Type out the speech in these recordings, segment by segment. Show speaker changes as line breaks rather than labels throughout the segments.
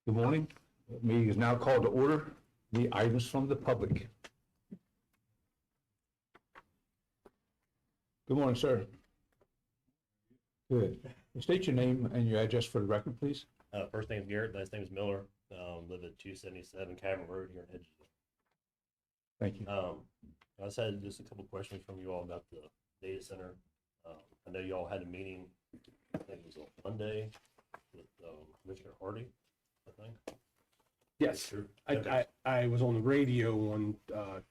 Good morning. The meeting is now called to order. The items from the public. Good morning, sir. Good. State your name and your address for the record, please.
First name is Garrett, last name is Miller. Live at 277 Cavern Road here in Edgewood.
Thank you.
I just had just a couple questions from you all about the data center. I know you all had a meeting, I think it was on Monday, with Commissioner Hardy, I think.
Yes,
True.
I was on the radio on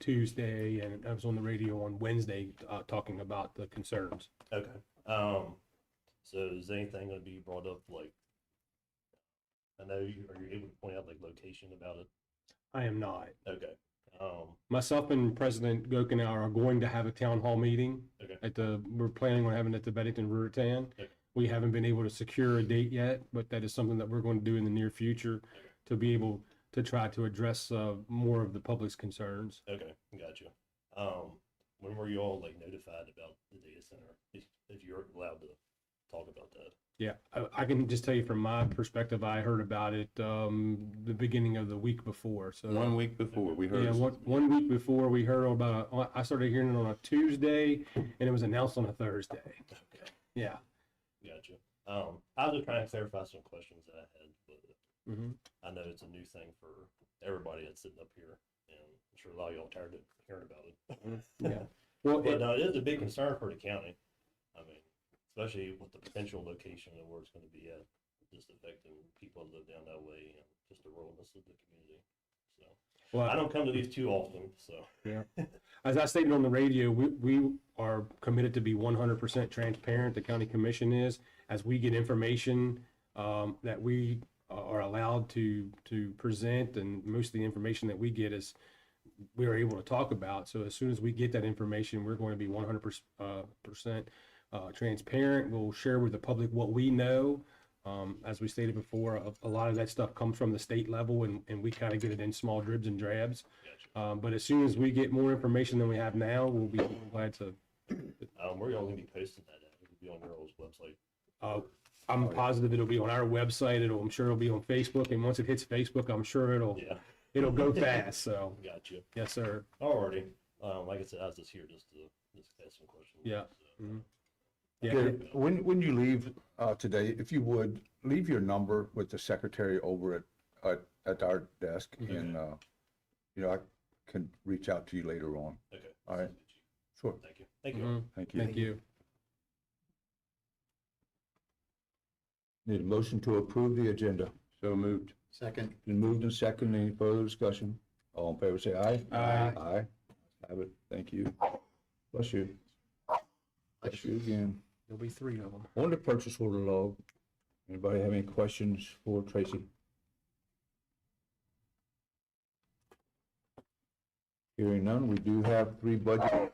Tuesday, and I was on the radio on Wednesday talking about the concerns.
Okay. So is anything going to be brought up, like, I know are you able to point out like location about it?
I am not.
Okay.
Myself and President Gokenauer are going to have a town hall meeting
Okay.
we're planning on having it at the Bennington Rutan.
Okay.
We haven't been able to secure a date yet, but that is something that we're going to do in the near future to be able to try to address more of the public's concerns.
Okay, gotcha. When were you all like notified about the data center? If you're allowed to talk about that.
Yeah, I can just tell you from my perspective, I heard about it the beginning of the week before. So
1 week before we heard.
yeah, one week before we heard about it. I started hearing it on a Tuesday, and it was announced on a Thursday.
Okay,
Yeah.
gotcha. I was just trying to clarify some questions that I had, but
Mm-hmm.
I know it's a new thing for everybody that's sitting up here, and I'm sure a lot of y'all tired of hearing about it.
Yeah. Well,
But no, it is a big concern for the county. I mean, especially with the potential location of where it's going to be at, just affecting people that live down that way and just the ruralness of the community. So
well,
I don't come to these too often, so.
yeah. As I stated on the radio, we are committed to be 100% transparent. The county commission is, as we get information that we are allowed to present, and most of the information that we get is we are able to talk about. So as soon as we get that information, we're going to be 100% transparent. We'll share with the public what we know. As we stated before, a lot of that stuff comes from the state level, and we kind of get it in small dribs and drabs.
Gotcha.
But as soon as we get more information than we have now, we'll be glad to.
Where y'all going to be posting that at? It'll be on your all's website.
I'm positive it'll be on our website. I'm sure it'll be on Facebook, and once it hits Facebook, I'm sure
Yeah,
it'll go fast. So
gotcha.
yes, sir.
Alrighty. Like I said, I was just here just to ask some questions.
Yeah.
So.
Mhm. Yeah.
Good. When you leave today, if you would, leave your number with the secretary over at our desk, and I can reach out to you later on.
Okay.
All right. Sure.
Thank you. Thank you.
Mhm.
Thank you.
Thank you.
Need a motion to approve the agenda.
So moved.
Second.
Been moved and second. Any further discussion? All in favor, say aye.
Aye.
Aye. Have it. Thank you. Bless you. Bless you again.
There'll be 3 of them.
On the purchase order log, anybody have any questions for Tracy? Hearing none, we do have 3 budget,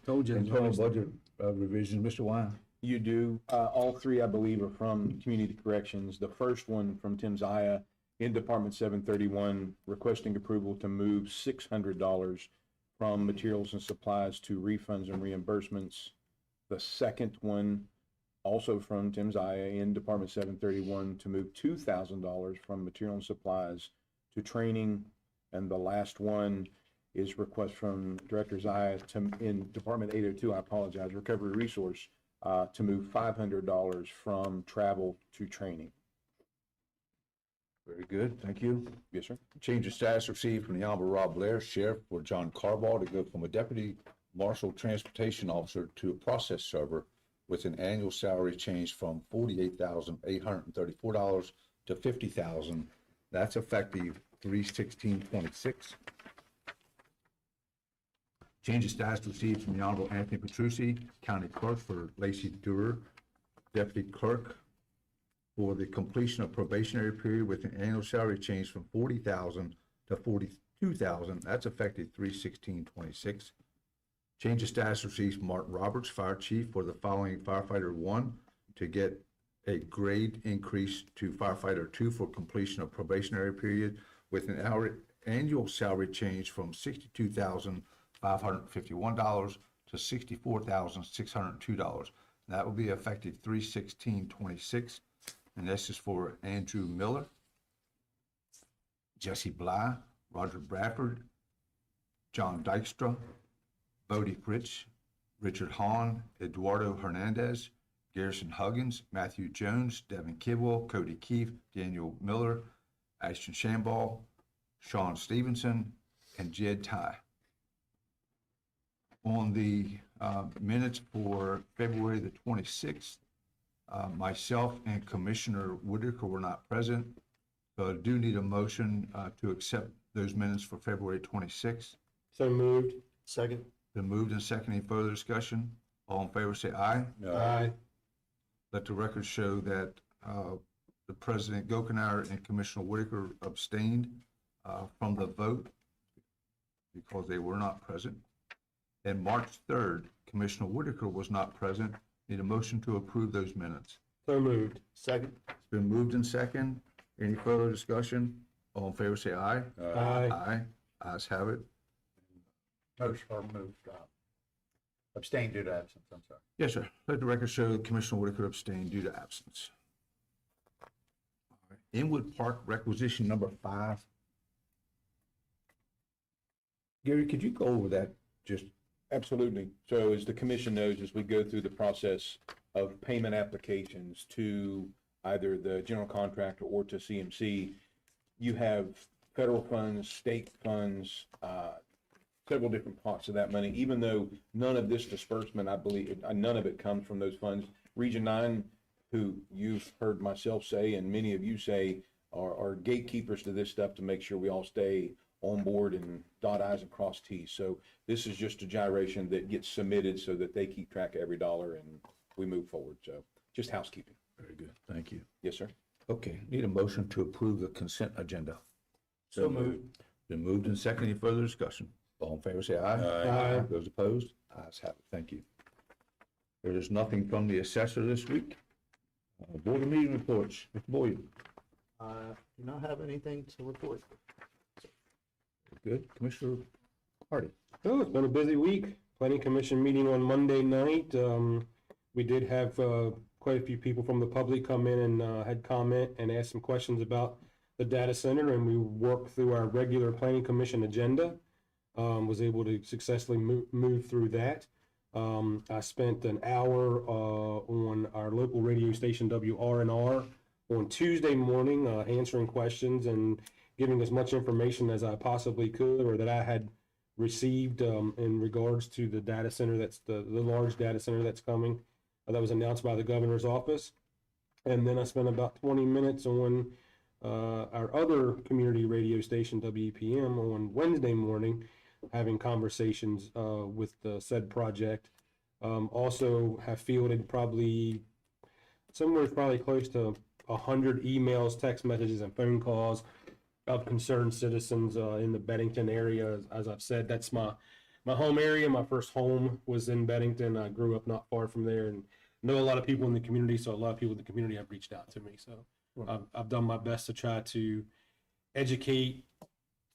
Told you.
internal budget revisions. Mr. Wine?
You do. All 3, I believe, are from Community Corrections. The first one from Tim Zaya in Department 731, requesting approval to move $600 from materials and supplies to refunds and reimbursements. The second one, also from Tim Zaya in Department 731, to move $2,000 from material and supplies to training. And the last one is request from Director Zaya in Department 802, I apologize, Recovery Resource, to move $500 from travel to training.
Very good, thank you.
Yes, sir.
Change of status received from the Honorable Rob Blair, Sheriff, for John Carball to go from a Deputy Marshal Transportation Officer to a process server with an annual salary change from $48,834 to $50,000. That's effective 3/16/26. Change of status received from the Honorable Anthony Petrucci, County Clerk, for Lacey Durer, Deputy Clerk, for the completion of probationary period with an annual salary change from $40,000 to $42,000. That's effective 3/16/26. Change of status received from Martin Roberts, Fire Chief, for the following firefighter 1 to get a grade increase to firefighter 2 for completion of probationary period with an annual salary change from $62,551 to $64,602. That will be effective 3/16/26. and this is for Andrew Miller, Jesse Bly, Roger Bradford, John Dykstra, Bodie Fritz, Richard Hahn, Eduardo Hernandez, Garrison Huggins, Matthew Jones, Devin Kidwell, Cody Keefe, Daniel Miller, Ashton Shamball, Sean Stevenson, and Jed Ty. On the minutes for February the 26th, myself and Commissioner Whitaker were not present, so I do need a motion to accept those minutes for February 26th.
So moved.
Second.
Been moved and seconded. Any further discussion? All in favor say aye.
Aye.
Let the record show that the President Gokenhour and Commissioner Whitaker abstained from the vote because they were not present. And March 3rd, Commissioner Whitaker was not present. Need a motion to approve those minutes.
So moved.
Second.
It's been moved and second. Any further discussion? All in favor say aye.
Aye.
Aye. Ayes have it.
Motion or moved, abstain due to absence, I'm sorry.
Yes, sir. Let the record show Commissioner Whitaker abstained due to absence. All right. Inwood Park requisition number 5. Gary, could you go over that just?
Absolutely. So as the commission knows, as we go through the process of payment applications to either the general contractor or to CMC, you have federal funds, state funds, several different pots of that money, even though none of this disbursement, I believe, none of it comes from those funds. Region 9, who you've heard myself say and many of you say are gatekeepers to this stuff to make sure we all stay on board and dot I's and cross T's. So this is just a gyration that gets submitted so that they keep track of every dollar and we move forward. So just housekeeping.
Very good. Thank you.
Yes, sir.
Okay, need a motion to approve the consent agenda.
So moved.
Been moved and seconded. Any further discussion? All in favor say aye.
Aye.
Those opposed? Ayes have it. Thank you. There is nothing from the assessor this week. Board of meeting reports. Mr. Boyd.
Do not have anything to report.
Good. Commissioner Hardy.
Oh, it's been a busy week. Planning Commission meeting on Monday night. We did have quite a few people from the public come in and had comment and asked some questions about the data center, and we worked through our regular Planning Commission agenda. Was able to successfully move through that. I spent an hour on our local radio station WRNR on Tuesday morning answering questions and giving as much information as I possibly could or that I had received in regards to the data center that's the large data center that's coming that was announced by the governor's office. And then I spent about 20 minutes on our other community radio station WEPM on Wednesday morning having conversations with the said project. Also have fielded probably close to 100 emails, text messages, and phone calls of concerned citizens in the Bennington area. As I've said, that's my home area. My first home was in Bennington. I grew up not far from there and know a lot of people in the community. So a lot of people in the community have reached out to me. So I've done my best to try to educate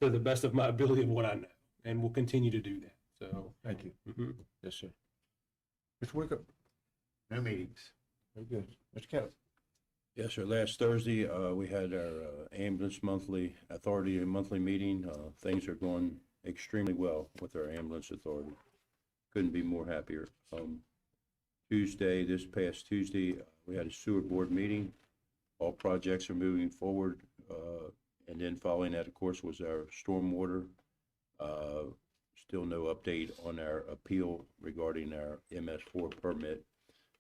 to the best of my ability of what I know, and will continue to do that. So
Thank you.
mhm.
Yes, sir. Mr. Wicker.
No meetings.
Very good. Mr. Kelly.
Yes, sir. Last Thursday, we had our ambulance authority monthly meeting. Things are going extremely well with our ambulance authority. Couldn't be more happier. This past Tuesday, we had a sewer board meeting. All projects are moving forward. And then following that, of course, was our stormwater. Still no update on our appeal regarding our MS4 permit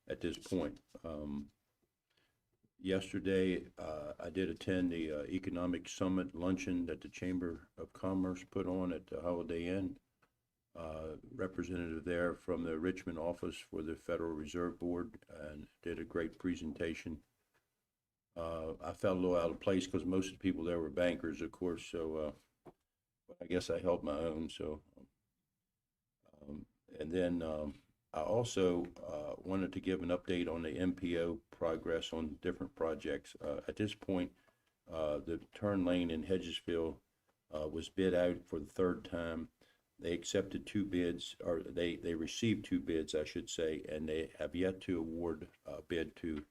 at this point. Yesterday, I did attend the Economic Summit luncheon that the Chamber of Commerce put on at the Holiday Inn. Representative there from the Richmond office for the Federal Reserve Board and did a great presentation. I felt a little out of place because most of the people there were bankers, of course, so I guess I held my own. So, and then I also wanted to give an update on the MPO progress on different projects. At this point, the turn lane in Hedgesville was bid out for the third time. They accepted 2 bids, or they received 2 bids, I should say, and they have yet to award a bid to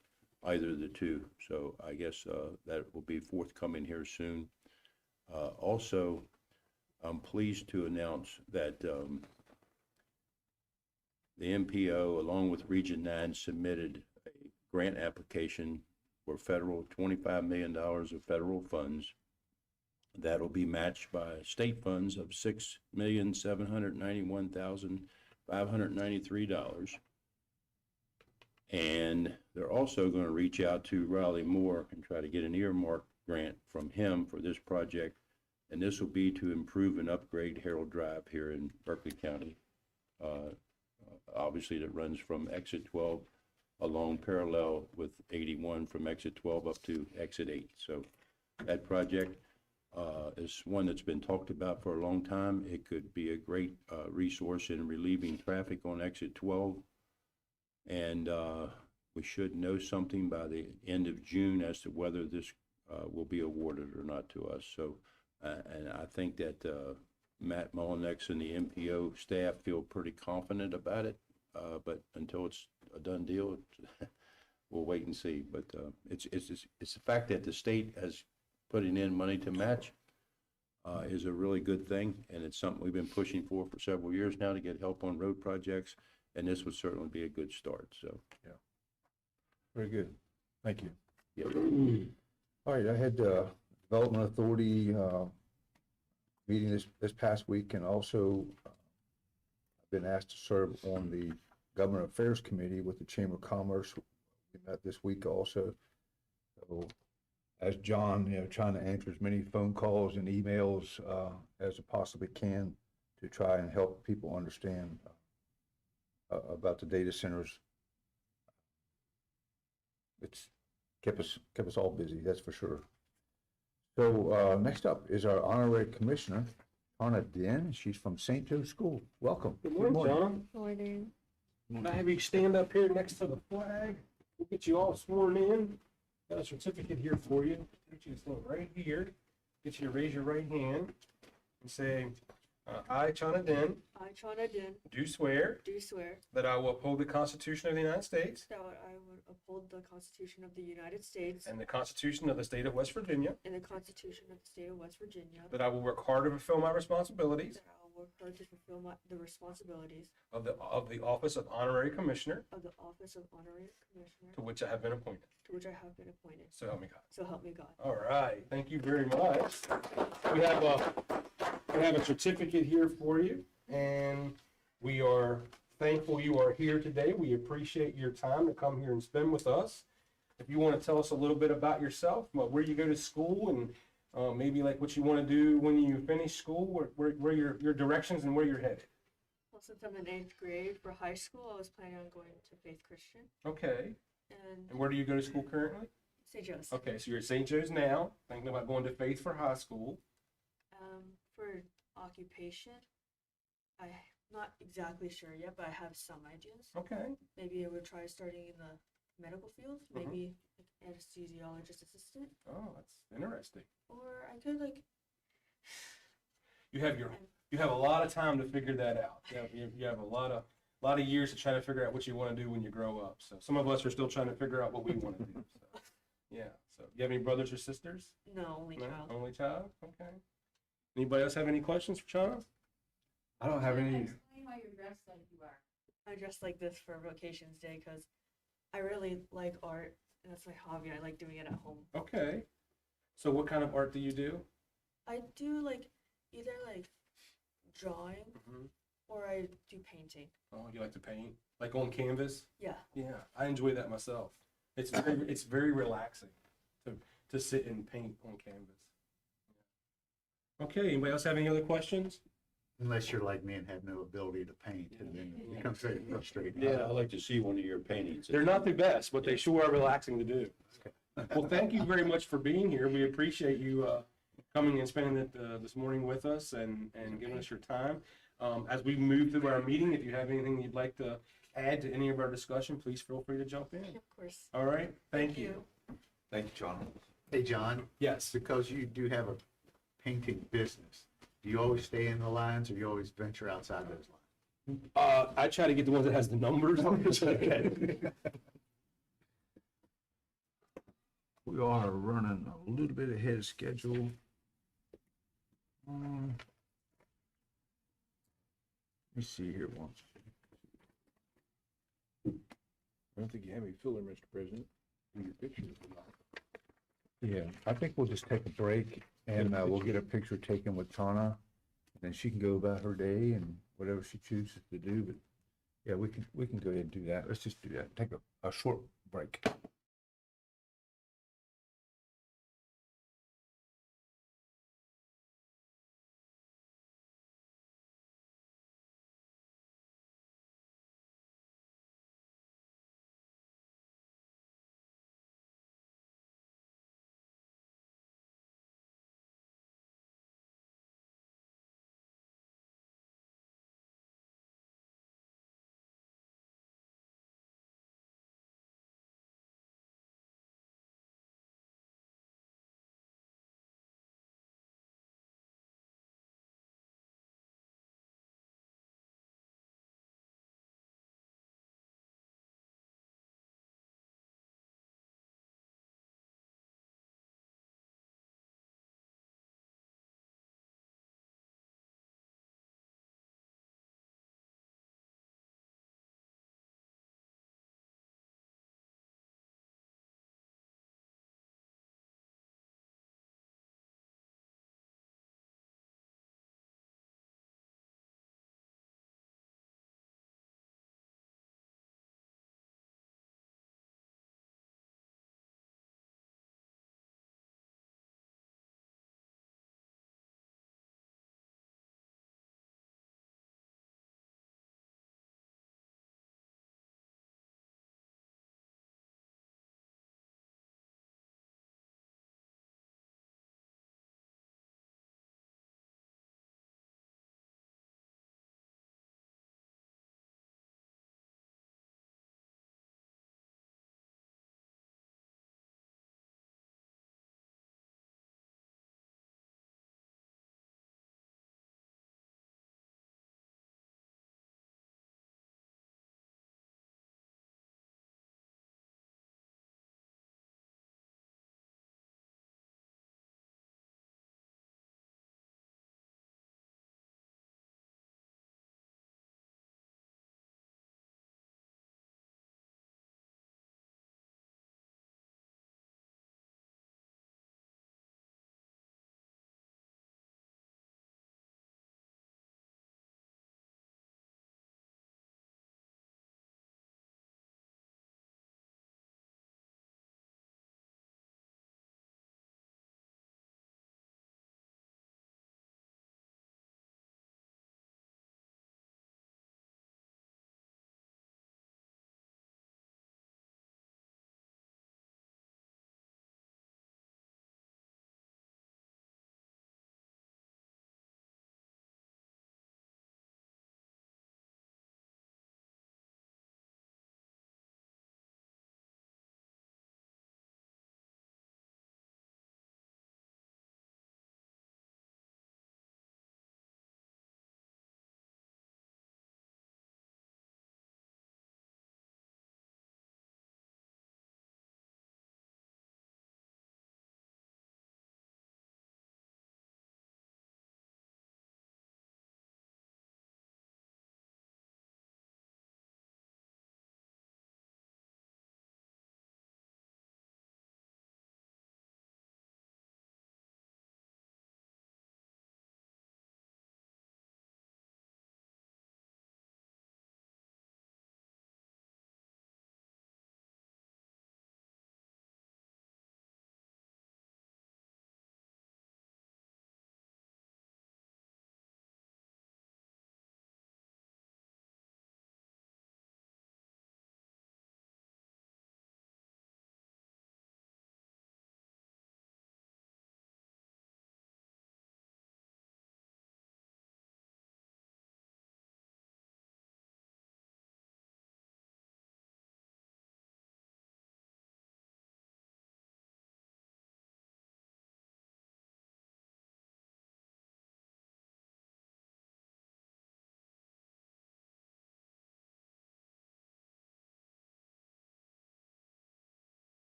either of the two. So I guess that will be forthcoming here soon. Also, I'm pleased to announce that the MPO, along with Region 9, submitted a grant application for $25 million of federal funds. That'll be matched by state funds of $6,791,593. And they're also going to reach out to Riley Moore and try to get an earmark grant from him for this project. And this will be to improve and upgrade Harold Drive here in Berkeley County. Obviously, that runs from exit 12 along parallel with 81 from exit 12 up to exit 8. So that project is one that's been talked about for a long time. It could be a great resource in relieving traffic on exit 12. And we should know something by the end of June as to whether this will be awarded or not to us. So, and I think that Matt Mullinex and the MPO staff feel pretty confident about it. But until it's a done deal, we'll wait and see. But it's the fact that the state has putting in money to match is a really good thing, and it's something we've been pushing for several years now to get help on road projects, and this would certainly be a good start. So,
Yeah. Very good. Thank you.
yeah.
All right, I had Development Authority meeting this past week, and also I've been asked to serve on the Government Affairs Committee with the Chamber of Commerce. We met this week also. So, as John, trying to answer as many phone calls and emails as I possibly can to try and help people understand about the data centers. It's kept us all busy, that's for sure. So next up is our honorary commissioner, Anna Den. She's from St. Joe's School. Welcome.
Good morning, John.
Morning.
Can I have you stand up here next to the flag? We'll get you all sworn in. Got a certificate here for you. Get you to stand right here. Get you to raise your right hand and say, I, Chana Den,
I, Chana Din,
do swear
do swear
that I will uphold the Constitution of the United States
that I would uphold the Constitution of the United States
and the Constitution of the State of West Virginia,
and the Constitution of the State of West Virginia,
that I will work hard to fulfill my responsibilities
that I will work hard to fulfill the responsibilities
of the office of Honorary Commissioner
of the office of Honorary Commissioner
to which I have been appointed.
to which I have been appointed.
So help me God.
So help me God.
All right, thank you very much. We have a certificate here for you, and we are thankful you are here today. We appreciate your time to come here and spend with us. If you want to tell us a little bit about yourself, where you go to school, and maybe like what you want to do when you finish school, where your directions and where you're headed.
Well, since I'm in 8th grade for high school, I was planning on going to Faith Christian
Okay,
and
and where do you go to school currently?
St. Joe's.
Okay, so you're at St. Joe's now, thinking about going to Faith for high school.
For occupation, I'm not exactly sure yet, but I have some ideas.
Okay,
Maybe I would try starting in the medical field, maybe like anesthesiologist assistant,
oh, that's interesting.
or I could like.
You have a lot of time to figure that out. You have a lot of years to try to figure out what you want to do when you grow up. So some of us are still trying to figure out what we want to do. So, yeah. So you have any brothers or sisters?
No, only
No?
child.
Only child. Okay. Anybody else have any questions for Chana?
I don't have any.
Explain why you're dressed like you are.
I dress like this for Vocations Day because I really like art, and that's my hobby. I like doing it at home.
Okay. So what kind of art do you do?
I do like either like drawing
Mhm.
or I do painting.
Oh, you like to paint? Like on canvas?
Yeah.
Yeah, I enjoy that myself. It's very relaxing to sit and paint on canvas. Okay, anybody else have any other questions?
Unless you're like me and have no ability to paint, and then it becomes very frustrating.
Yeah, I'd like to see one of your paintings.
They're not the best, but they sure are relaxing to do. Well, thank you very much for being here. We appreciate you coming and spending it this morning with us and giving us your time. As we move through our meeting, if you have anything you'd like to add to any of our discussion, please feel free to jump in.
Of course.
All right, thank you.
Thank you, John.
Hey, John,
Yes.
because you do have a painting business, do you always stay in the lines, or you always venture outside those lines?
I try to get the ones that has the numbers on it. Okay.
we are running a little bit ahead of schedule. Let me see here once.
I don't think you have any filler, Mr. President, for your picture.
Yeah, I think we'll just take a break and we'll get a picture taken with Tana. And then she can go about her day and whatever she chooses to do, but yeah, we can go ahead and do that. Let's just do that. Take a short break.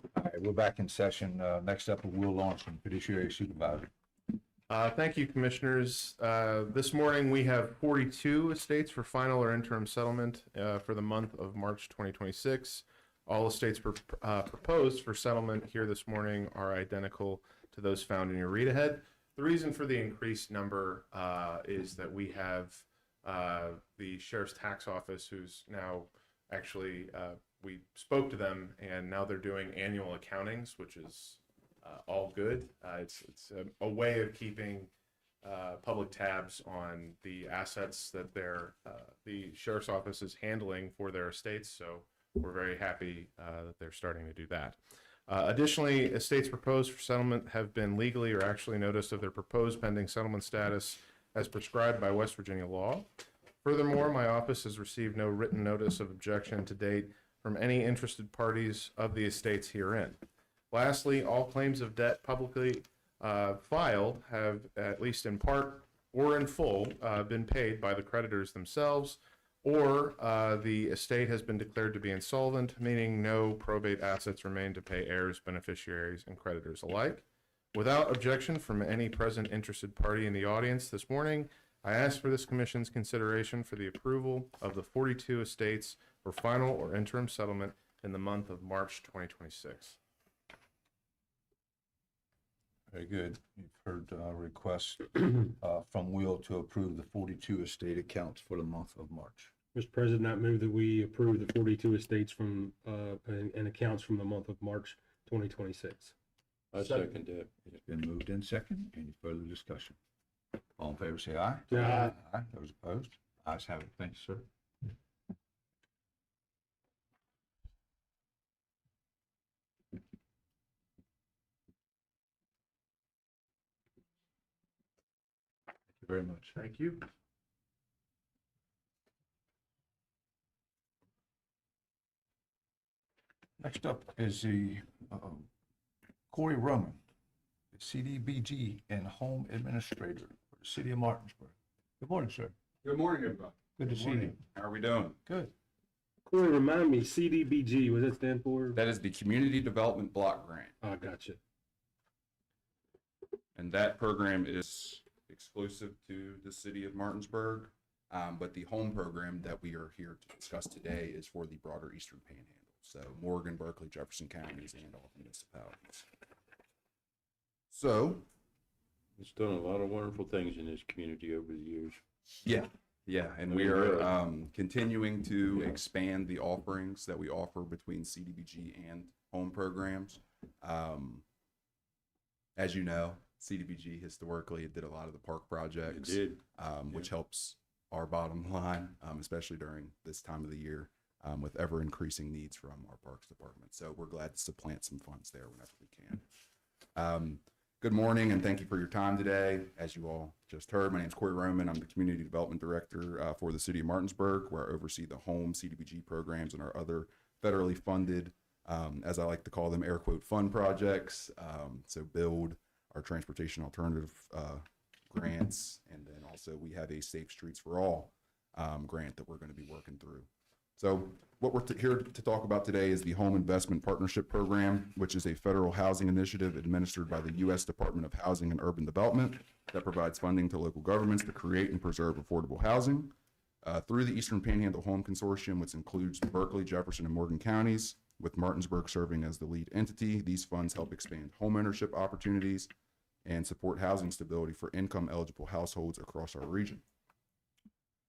All right, we're back in session. Next up, Will Lawson, fiduciary supervisor.
Thank you, Commissioners. This morning, we have 42 estates for final or interim settlement for the month of March 2026. All estates proposed for settlement here this morning are identical to those found in your read ahead. The reason for the increased number is that we have the Sheriff's Tax Office, who's now actually, we spoke to them, and now they're doing annual accountings, which is all good. It's a way of keeping public tabs on the assets that the Sheriff's Office is handling for their estates, so we're very happy that they're starting to do that. Additionally, estates proposed for settlement have been legally or actually noticed of their proposed pending settlement status as prescribed by West Virginia law. Furthermore, my office has received no written notice of objection to date from any interested parties of the estates herein. Lastly, all claims of debt publicly filed have, at least in part or in full, been paid by the creditors themselves, or the estate has been declared to be insolvent, meaning no probate assets remain to pay heirs, beneficiaries, and creditors alike. Without objection from any present interested party in the audience this morning, I ask for this Commission's consideration for the approval of the 42 estates for final or interim settlement in the month of March 2026.
Very good. You've heard requests from Will to approve the 42 estate accounts for the month of March.
Mr. President, I move that we approve the 42 estates from, and accounts from the month of March 2026.
I second that.
It's been moved in second. Any further discussion? All in favor, say aye.
Aye.
Aye. Those opposed? Ayes have it. Thank you, sir. Thank you very much.
Thank you.
Next up is the Corey Roman, the CDBG and Home Administrator for the City of Martinsburg. Good morning, sir.
Good morning, everybody.
Good to see you.
How are we doing?
Good.
Corey, remind me, CDBG, what does that stand for?
That is the Community Development Block Grant,
Oh, gotcha.
and that program is exclusive to the city of Martinsburg. But the home program that we are here to discuss today is for the broader Eastern Panhandle. So Morgan, Berkeley, Jefferson counties, and all municipalities. So,
It's done a lot of wonderful things in this community over the years.
yeah, and we are continuing to expand the offerings that we offer between CDBG and home programs. As you know, CDBG historically did a lot of the park projects, which helps our bottom line, especially during this time of the year, with ever increasing needs from our parks department. So we're glad to supplant some funds there whenever we can. Good morning, and thank you for your time today. As you all just heard, my name is Corey Roman. I'm the Community Development Director for the City of Martinsburg, where I oversee the home CDBG programs and our other federally funded, as I like to call them, air quote, fun projects. So build our transportation alternative grants, and then also we have a Safe Streets for All grant that we're going to be working through. So what we're here to talk about today is the Home Investment Partnership Program, which is a federal housing initiative administered by the U.S. Department of Housing and Urban Development that provides funding to local governments to create and preserve affordable housing. Through the Eastern Panhandle Home Consortium, which includes Berkeley, Jefferson, and Morgan counties, with Martinsburg serving as the lead entity, these funds help expand homeownership opportunities and support housing stability for income-eligible households across our region.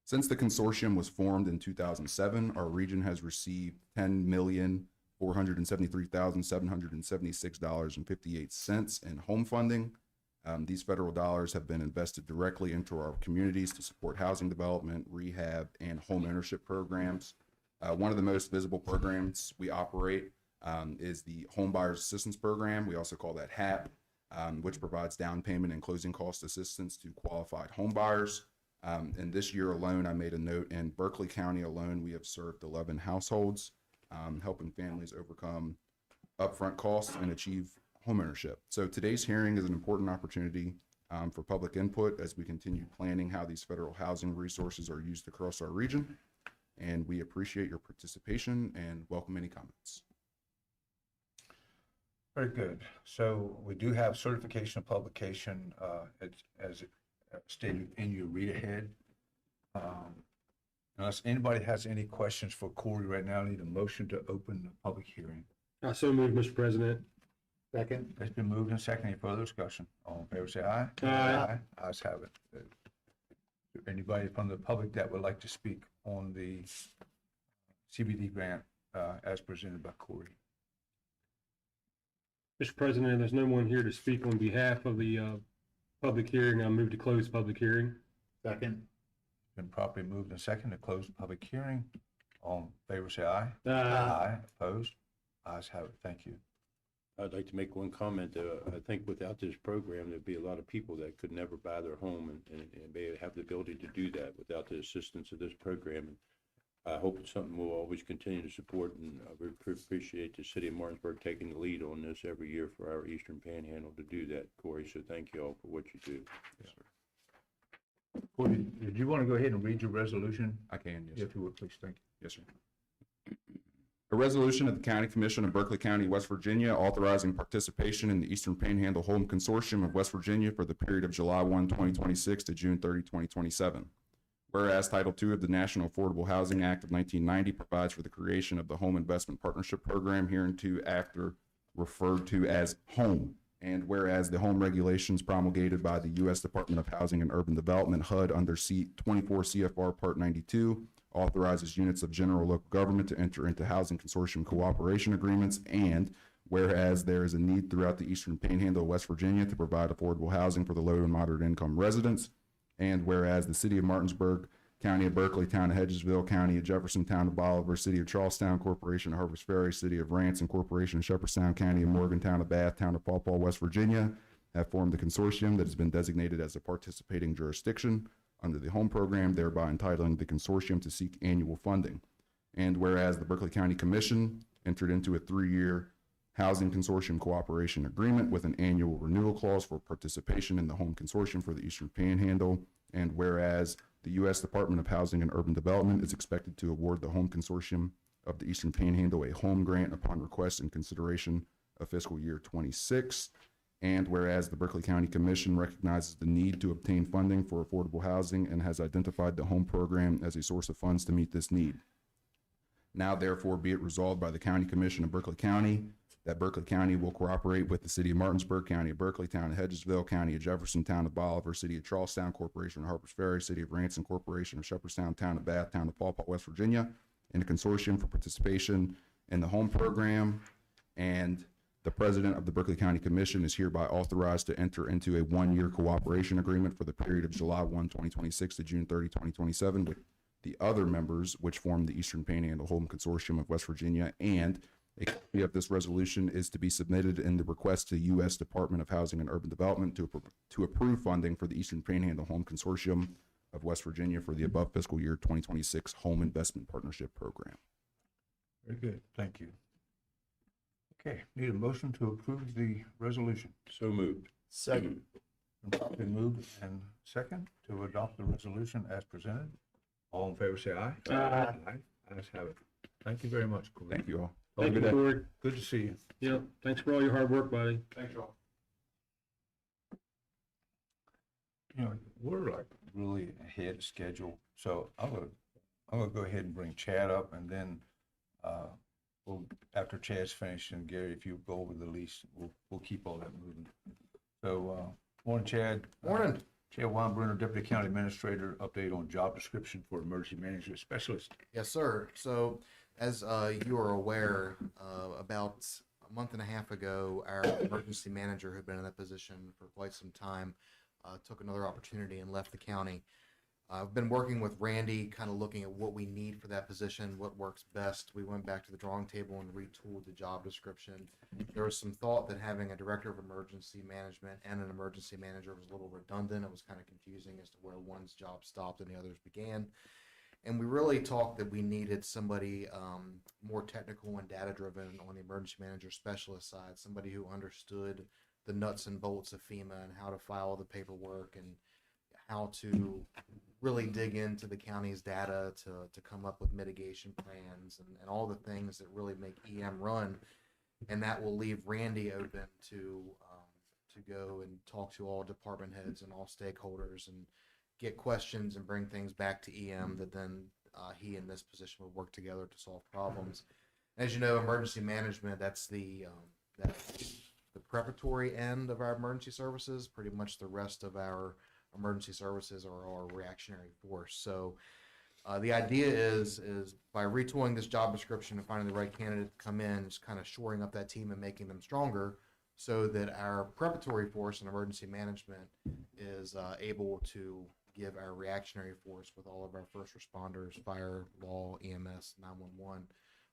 Since the consortium was formed in 2007, our region has received $10,473,776.58 in home funding. These federal dollars have been invested directly into our communities to support housing development, rehab, and home ownership programs. One of the most visible programs we operate is the Home Buyers Assistance Program. We also call that HAP, which provides down payment and closing cost assistance to qualified home buyers. And this year alone, I made a note, in Berkeley County alone, we have served 11 households, helping families overcome upfront costs and achieve homeownership. So today's hearing is an important opportunity for public input as we continue planning how these federal housing resources are used across our region. And we appreciate your participation and welcome any comments.
Very good. So we do have certification of publication, as stated in your read ahead. Unless anybody has any questions for Corey right now, I need a motion to open the public hearing.
I so move, Mr. President.
Second?
It's been moved and seconded. Any further discussion? All in favor, say aye.
Aye.
Ayes have it. Is there anybody from the public that would like to speak on the CBD grant, as presented by Corey?
Mr. President, there's no one here to speak on behalf of the public hearing. I move to close public hearing.
Second?
Been properly moved and seconded to close the public hearing. All in favor, say aye.
Aye.
Opposed? Ayes have it. Thank you.
I'd like to make one comment. I think without this program, there'd be a lot of people that could never buy their home and may have the ability to do that without the assistance of this program. And I hope it's something we'll always continue to support, and I very appreciate the city of Martinsburg taking the lead on this every year for our Eastern Panhandle to do that, Corey. So thank you all for what you do.
Yes, sir.
Corey, did you want to go ahead and read your resolution?
I can, yes, sir.
If you would, please. Thank you.
Yes, sir. A resolution of the County Commission of Berkeley County, West Virginia, authorizing participation in the Eastern Panhandle Home Consortium of West Virginia for the period of July 1, 2026 to June 30, 2027. Whereas Title II of the National Affordable Housing Act of 1990 provides for the creation of the Home Investment Partnership Program, hereunto after referred to as HOME. And whereas the home regulations promulgated by the U.S. Department of Housing and Urban Development, HUD, under 24 CFR Part 92, authorizes units of general local government to enter into housing consortium cooperation agreements, and whereas there is a need throughout the Eastern Panhandle of West Virginia to provide affordable housing for the low and moderate income residents, and whereas the City of Martinsburg, County of Berkeley, Town of Hedgesville, County of Jefferson, Town of Bolivar, City of Charlestown, Corporation of Harpers Ferry, City of Ranson, Corporation of Shepherdstown, County of Morgan, Town of Bath, Town of Paw Paw, West Virginia, have formed a consortium that has been designated as a participating jurisdiction under the home program, thereby entitling the consortium to seek annual funding. And whereas the Berkeley County Commission entered into a 3-year housing consortium cooperation agreement with an annual renewal clause for participation in the home consortium for the Eastern Panhandle, and whereas the U.S. Department of Housing and Urban Development is expected to award the home consortium of the Eastern Panhandle a home grant upon request and consideration of fiscal year 26. And whereas the Berkeley County Commission recognizes the need to obtain funding for affordable housing and has identified the home program as a source of funds to meet this need. Now therefore be it resolved by the County Commission of Berkeley County that Berkeley County will cooperate with the City of Martinsburg, County of Berkeley, Town of Hedgesville, County of Jefferson, Town of Bolivar, City of Charlestown, Corporation of Harpers Ferry, City of Ranson, Corporation of Shepherdstown, Town of Bath, Town of Paw Paw, West Virginia, in a consortium for participation in the home program. And the President of the Berkeley County Commission is hereby authorized to enter into a 1-year cooperation agreement for the period of July 1, 2026 to June 30, 2027 with the other members which form the Eastern Panhandle Home Consortium of West Virginia, and a copy of this resolution is to be submitted in the request to the U.S. Department of Housing and Urban Development to approve funding for the Eastern Panhandle Home Consortium of West Virginia for the above fiscal year 2026 Home Investment Partnership Program.
Very good. Thank you. Okay, need a motion to approve the resolution.
So moved.
Second.
Been properly moved and second to adopt the resolution as presented. All in favor, say aye.
Aye.
Ayes have it. Thank you very much, Corey.
Thank you all.
Thank you, Corey.
Good to see you.
Yeah, thanks for all your hard work, buddy.
Thanks, y'all.
You know, we're like really ahead of schedule, so I'm gonna go ahead and bring Chad up, and then we'll, after Chad's finished, and Gary, if you go over the lease, we'll keep all that moving. So, morning, Chad.
Morning.
Chad Weinbrenner, Deputy County Administrator, update on job description for Emergency Management Specialist.
Yes, sir. So, as you are aware, about a month and a half ago, our emergency manager, who had been in that position for quite some time, took another opportunity and left the county. I've been working with Randy, kind of looking at what we need for that position, what works best. We went back to the drawing table and retooled the job description. There was some thought that having a director of emergency management and an emergency manager was a little redundant. It was kind of confusing as to where one's job stopped and the other's began. And we really talked that we needed somebody more technical and data-driven on the emergency manager specialist side, somebody who understood the nuts and bolts of FEMA and how to file the paperwork and how to really dig into the county's data to come up with mitigation plans and all the things that really make EM run. and that will leave Randy open to go and talk to all department heads and all stakeholders and get questions and bring things back to EM that then he in this position would work together to solve problems. As you know, emergency management, that's the preparatory end of our emergency services. Pretty much the rest of our emergency services are our reactionary force. So the idea is by retooling this job description and finding the right candidate to come in, just kind of shoring up that team and making them stronger so that our preparatory force in emergency management is able to give our reactionary force with all of our first responders, fire, law, EMS, 911,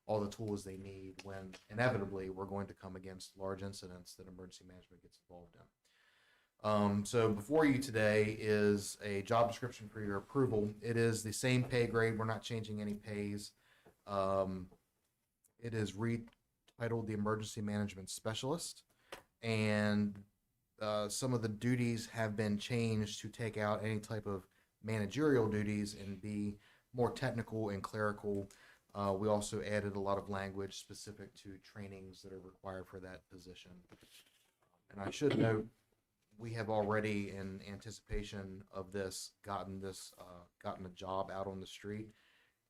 all the tools they need when inevitably we're going to come against large incidents that emergency management gets involved in. So before you today is a job description for your approval. It is the same pay grade. We're not changing any pays. It is retitled the Emergency Management Specialist, and some of the duties have been changed to take out any type of managerial duties and be more technical and clerical. We also added a lot of language specific to trainings that are required for that position. And I should note, we have already, in anticipation of this, gotten a job out on the street,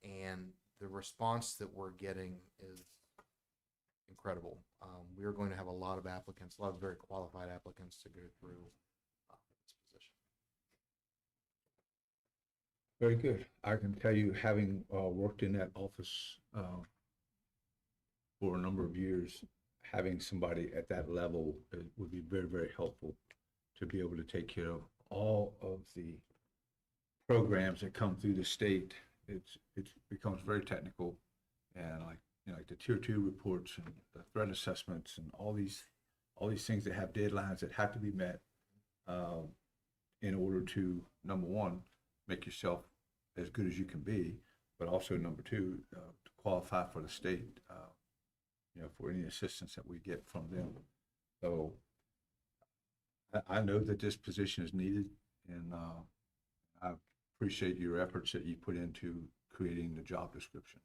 and the response that we're getting is incredible. We are going to have a lot of applicants, a lot of very qualified applicants to go through this position.
Very good. I can tell you, having worked in that office for a number of years, having somebody at that level would be very, very helpful to be able to take care of all of the programs that come through the state. It becomes very technical, and like the tier 2 reports and the threat assessments and all these things that have deadlines that have to be met in order to, number one, make yourself as good as you can be, but also number two, to qualify for the state, for any assistance that we get from them. So I know that this position is needed, and I appreciate your efforts that you put into creating the job description.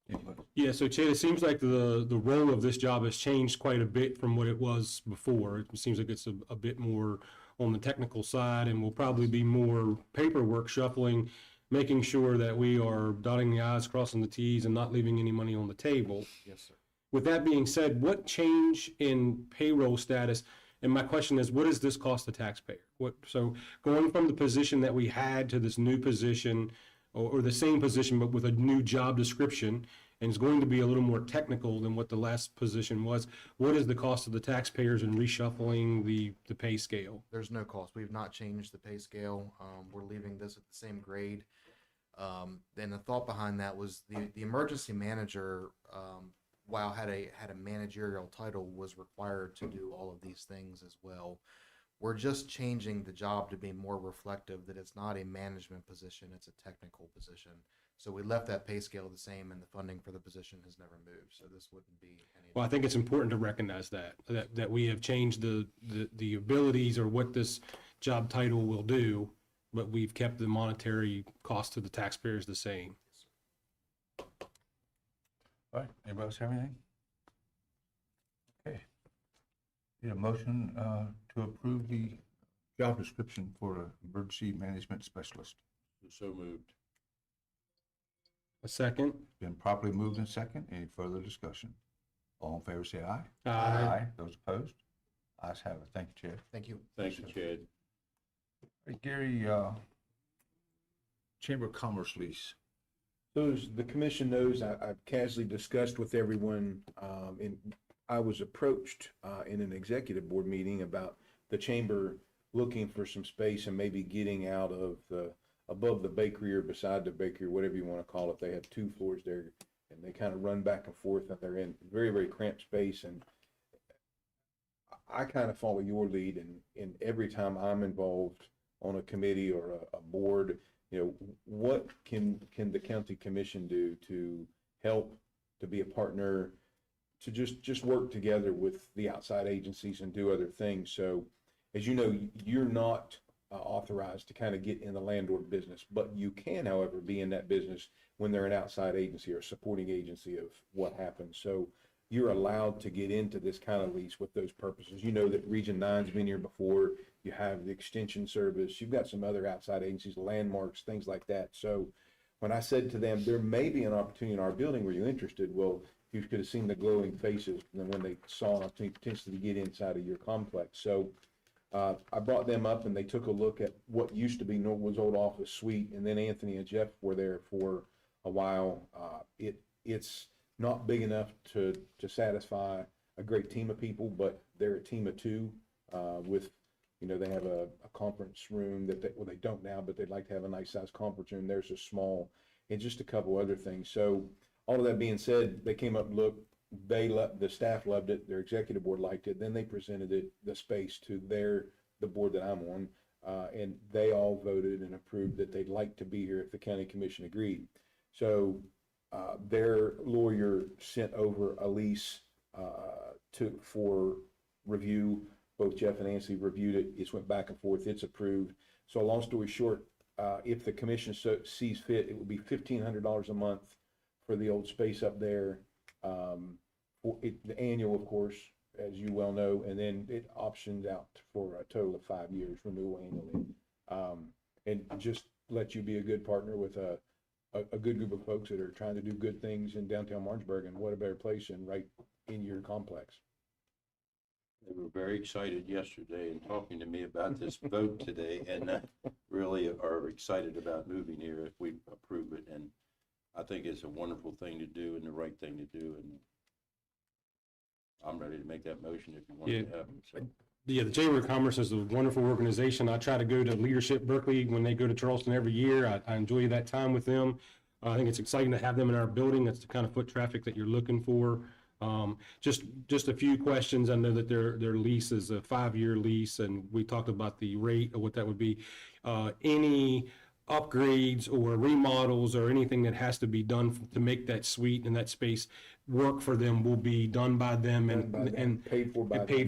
Anybody?
Yeah, so Chad, it seems like the role of this job has changed quite a bit from what it was before. It seems like it's a bit more on the technical side, and will probably be more paperwork shuffling, making sure that we are dotting the i's, crossing the t's, and not leaving any money on the table.
Yes, sir.
With that being said, what change in payroll status, and my question is, what does this cost the taxpayer? So going from the position that we had to this new position, or the same position but with a new job description, and it's going to be a little more technical than what the last position was, what is the cost of the taxpayers in reshuffling the pay scale?
There's no cost. We've not changed the pay scale. We're leaving this at the same grade. And the thought behind that was the emergency manager, while had a managerial title, was required to do all of these things as well. We're just changing the job to be more reflective that it's not a management position, it's a technical position. So we left that pay scale the same, and the funding for the position has never moved. So this wouldn't be any.
Well, I think it's important to recognize that we have changed the abilities or what this job title will do, but we've kept the monetary cost to the taxpayers the same.
All right, anybody else have anything? Okay. Need a motion to approve the job description for an emergency management specialist.
So moved.
A second?
Been properly moved and second. Any further discussion? All in favor, say aye.
Aye.
Those opposed? Ayes have it. Thank you, Chair.
Thank you.
Thank you, Chad.
Hey, Gary, Chamber of Commerce lease.
So as the commission knows, I've casually discussed with everyone, and I was approached in an executive board meeting about the chamber looking for some space and maybe getting out of above the bakery or beside the bakery, whatever you want to call it. They have 2 floors there, and they kind of run back and forth, and they're in very, very cramped space. And I kind of follow your lead, and every time I'm involved on a committee or a board, what can the county commission do to help, to be a partner, to just work together with the outside agencies and do other things? So, as you know, you're not authorized to kind of get in the landlord business, but you can, however, be in that business when they're an outside agency or supporting agency of what happens. So you're allowed to get into this kind of lease with those purposes. You know that Region 9's been here before, you have the extension service, you've got some other outside agencies, landmarks, things like that. So when I said to them, there may be an opportunity in our building, were you interested? Well, you could have seen the glowing faces when they saw an opportunity potentially to get inside of your complex. So I brought them up and they took a look at what used to be Norwood's old office suite, and then Anthony and Jeff were there for a while. It's not big enough to satisfy a great team of people, but they're a team of two with, you know, they have a conference room that well, they don't now, but they'd like to have a nice sized conference room. There's a small, and just a couple other things. So all of that being said, they came up and looked, the staff loved it, their executive board liked it, then they presented the space to the board that I'm on, and they all voted and approved that they'd like to be here if the county commission agreed. So their lawyer sent over a lease for review. Both Jeff and Nancy reviewed it. It's went back and forth. It's approved. So long story short, if the commission sees fit, it would be $1,500 a month for the old space up there. The annual, of course, as you well know, and then it options out for a total of 5 years, renewal annually. And just let you be a good partner with a good group of folks that are trying to do good things in downtown Martinsburg, and what a better place than right in your complex.
They were very excited yesterday and talking to me about this vote today, and really are excited about moving here if we approve it. And I think it's a wonderful thing to do and the right thing to do. And I'm ready to make that motion if you want it to happen. So.
Yeah, the Chamber of Commerce is a wonderful organization. I try to go to Leadership Berkeley when they go to Charleston every year. I enjoy that time with them. I think it's exciting to have them in our building. That's the kind of foot traffic that you're looking for. Just a few questions. I know that their lease is a 5-year lease, and we talked about the rate of what that would be. Any upgrades or remodels or anything that has to be done to make that suite and that space work for them will be done by them and
paid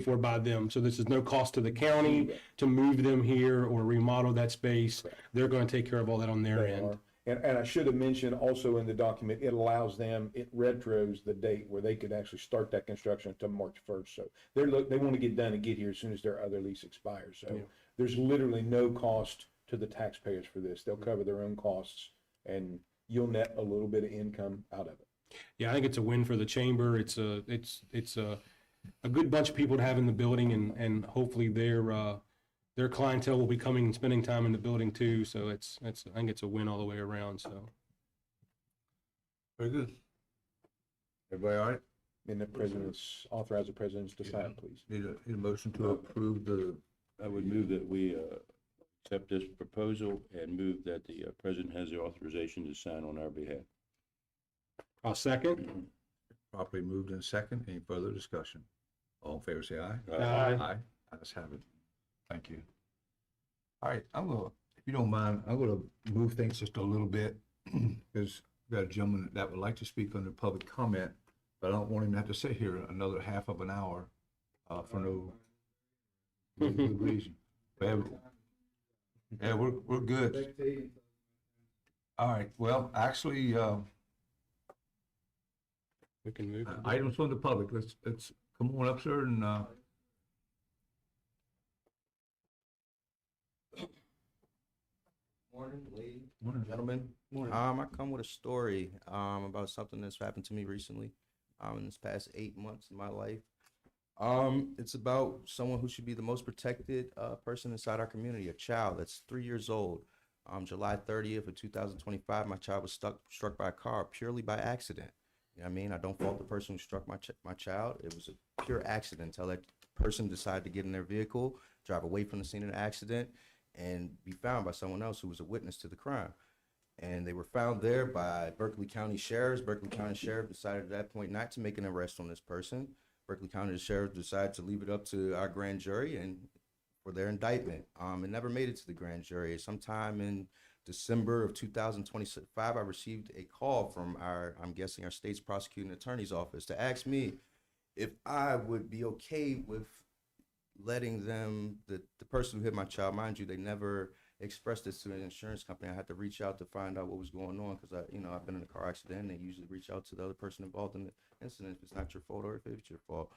for
by them. So this is no cost to the county to move them here or remodel that space. They're going to take care of all that on their end.
And I should have mentioned also in the document, it allows them, it retros the date where they could actually start that construction until March 1st. So they want to get done and get here as soon as their other lease expires. So there's literally no cost to the taxpayers for this. They'll cover their own costs, and you'll net a little bit of income out of it.
Yeah, I think it's a win for the chamber. It's a good bunch of people to have in the building, and hopefully their clientele will be coming and spending time in the building too. So I think it's a win all the way around. So
very good. Everybody all right?
And authorize the presidents to sign, please.
Need a motion to approve the.
I would move that we accept this proposal and move that the president has the authorization to sign on our behalf.
I'll second.
Properly moved in second. Any further discussion? All in favor, say aye.
Aye.
Aye. Ayes have it. Thank you. All right, if you don't mind, I'm gonna move things just a little bit because we got a gentleman that would like to speak under public comment, but I don't want him to have to sit here another half of an hour for no good reason. Yeah, we're good. All right. Well, actually,
We can move.
items from the public. Let's come on up, sir, and
Morning, ladies,
Morning.
gentlemen.
Morning.
I come with a story about something that's happened to me recently in this past 8 months of my life. It's about someone who should be the most protected person inside our community, a child that's 3 years old. July 30th of 2025, my child was struck by a car purely by accident. You know what I mean? I don't fault the person who struck my child. It was a pure accident until that person decided to get in their vehicle, drive away from the scene of the accident, and be found by someone else who was a witness to the crime. And they were found there by Berkeley County sheriffs. Berkeley County sheriff decided at that point not to make an arrest on this person. Berkeley County sheriff decided to leave it up to our grand jury and for their indictment. It never made it to the grand jury. Sometime in December of 2025, I received a call from I'm guessing our state's prosecuting attorney's office to ask me if I would be okay with letting them, the person who hit my child, mind you, they never express this to the insurance company. I had to reach out to find out what was going on because I've been in a car accident. And they usually reach out to the other person involved in the incident if it's not your fault or if it's your fault.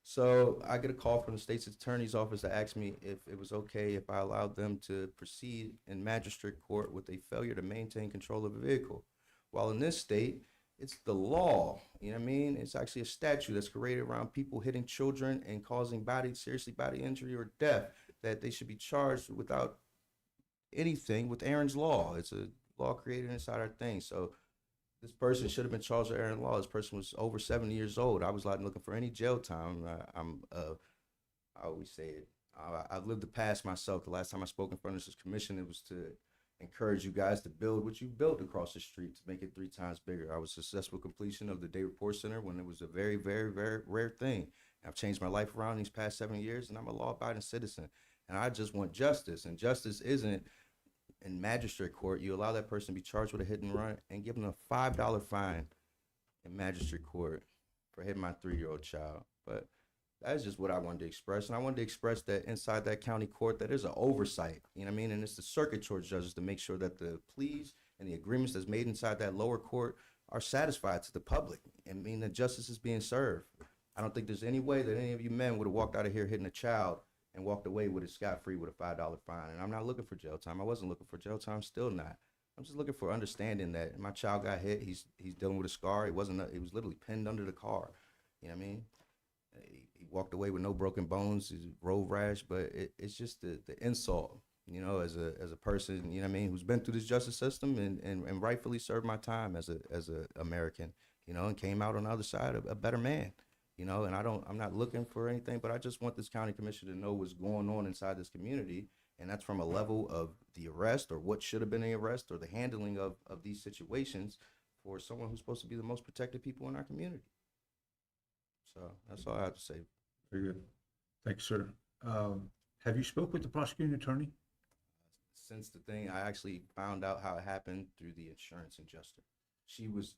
So I get a call from the state's attorney's office that asked me if it was okay if I allowed them to proceed in magistrate court with a failure to maintain control of a vehicle. While in this state, it's the law, you know what I mean? It's actually a statute that's created around people hitting children and causing seriously body injury or death, that they should be charged without anything with Aaron's Law. It's a law created inside our thing. So this person should have been charged with Aaron's Law. This person was over 70 years old. I was not looking for any jail time. I always say it. I've lived the past myself. The last time I spoke in front of this commission, it was to encourage you guys to build what you built across the street to make it 3 times bigger. I was successful completion of the Day Report Center when it was a very, very, very rare thing. I've changed my life around these past 7 years, and I'm a law-abiding citizen. And I just want justice, and justice isn't in magistrate court. You allow that person to be charged with a hit and run and give them a $5 fine in magistrate court for hitting my 3-year-old child. But that's just what I wanted to express. And I wanted to express that inside that county court, that there's an oversight, you know what I mean? And it's the circuit court judges to make sure that the pleas and the agreements that's made inside that lower court are satisfied to the public and mean that justice is being served. I don't think there's any way that any of you men would have walked out of here hitting a child and walked away with it scot-free with a $5 fine. And I'm not looking for jail time. I wasn't looking for jail time, still not. I'm just looking for understanding that my child got hit. He's dealing with a scar. He was literally pinned under the car. You know what I mean? He walked away with no broken bones, his road rash, but it's just the insult, you know, as a person, you know what I mean, who's been through this justice system and rightfully served my time as a American, you know, and came out on the other side a better man, you know. And I'm not looking for anything, but I just want this county commission to know what's going on inside this community, and that's from a level of the arrest or what should have been the arrest or the handling of these situations for someone who's supposed to be the most protected people in our community. So that's all I have to say.
Very good. Thank you, sir. Have you spoke with the prosecuting attorney?
Since the thing, I actually found out how it happened through the insurance adjuster. She was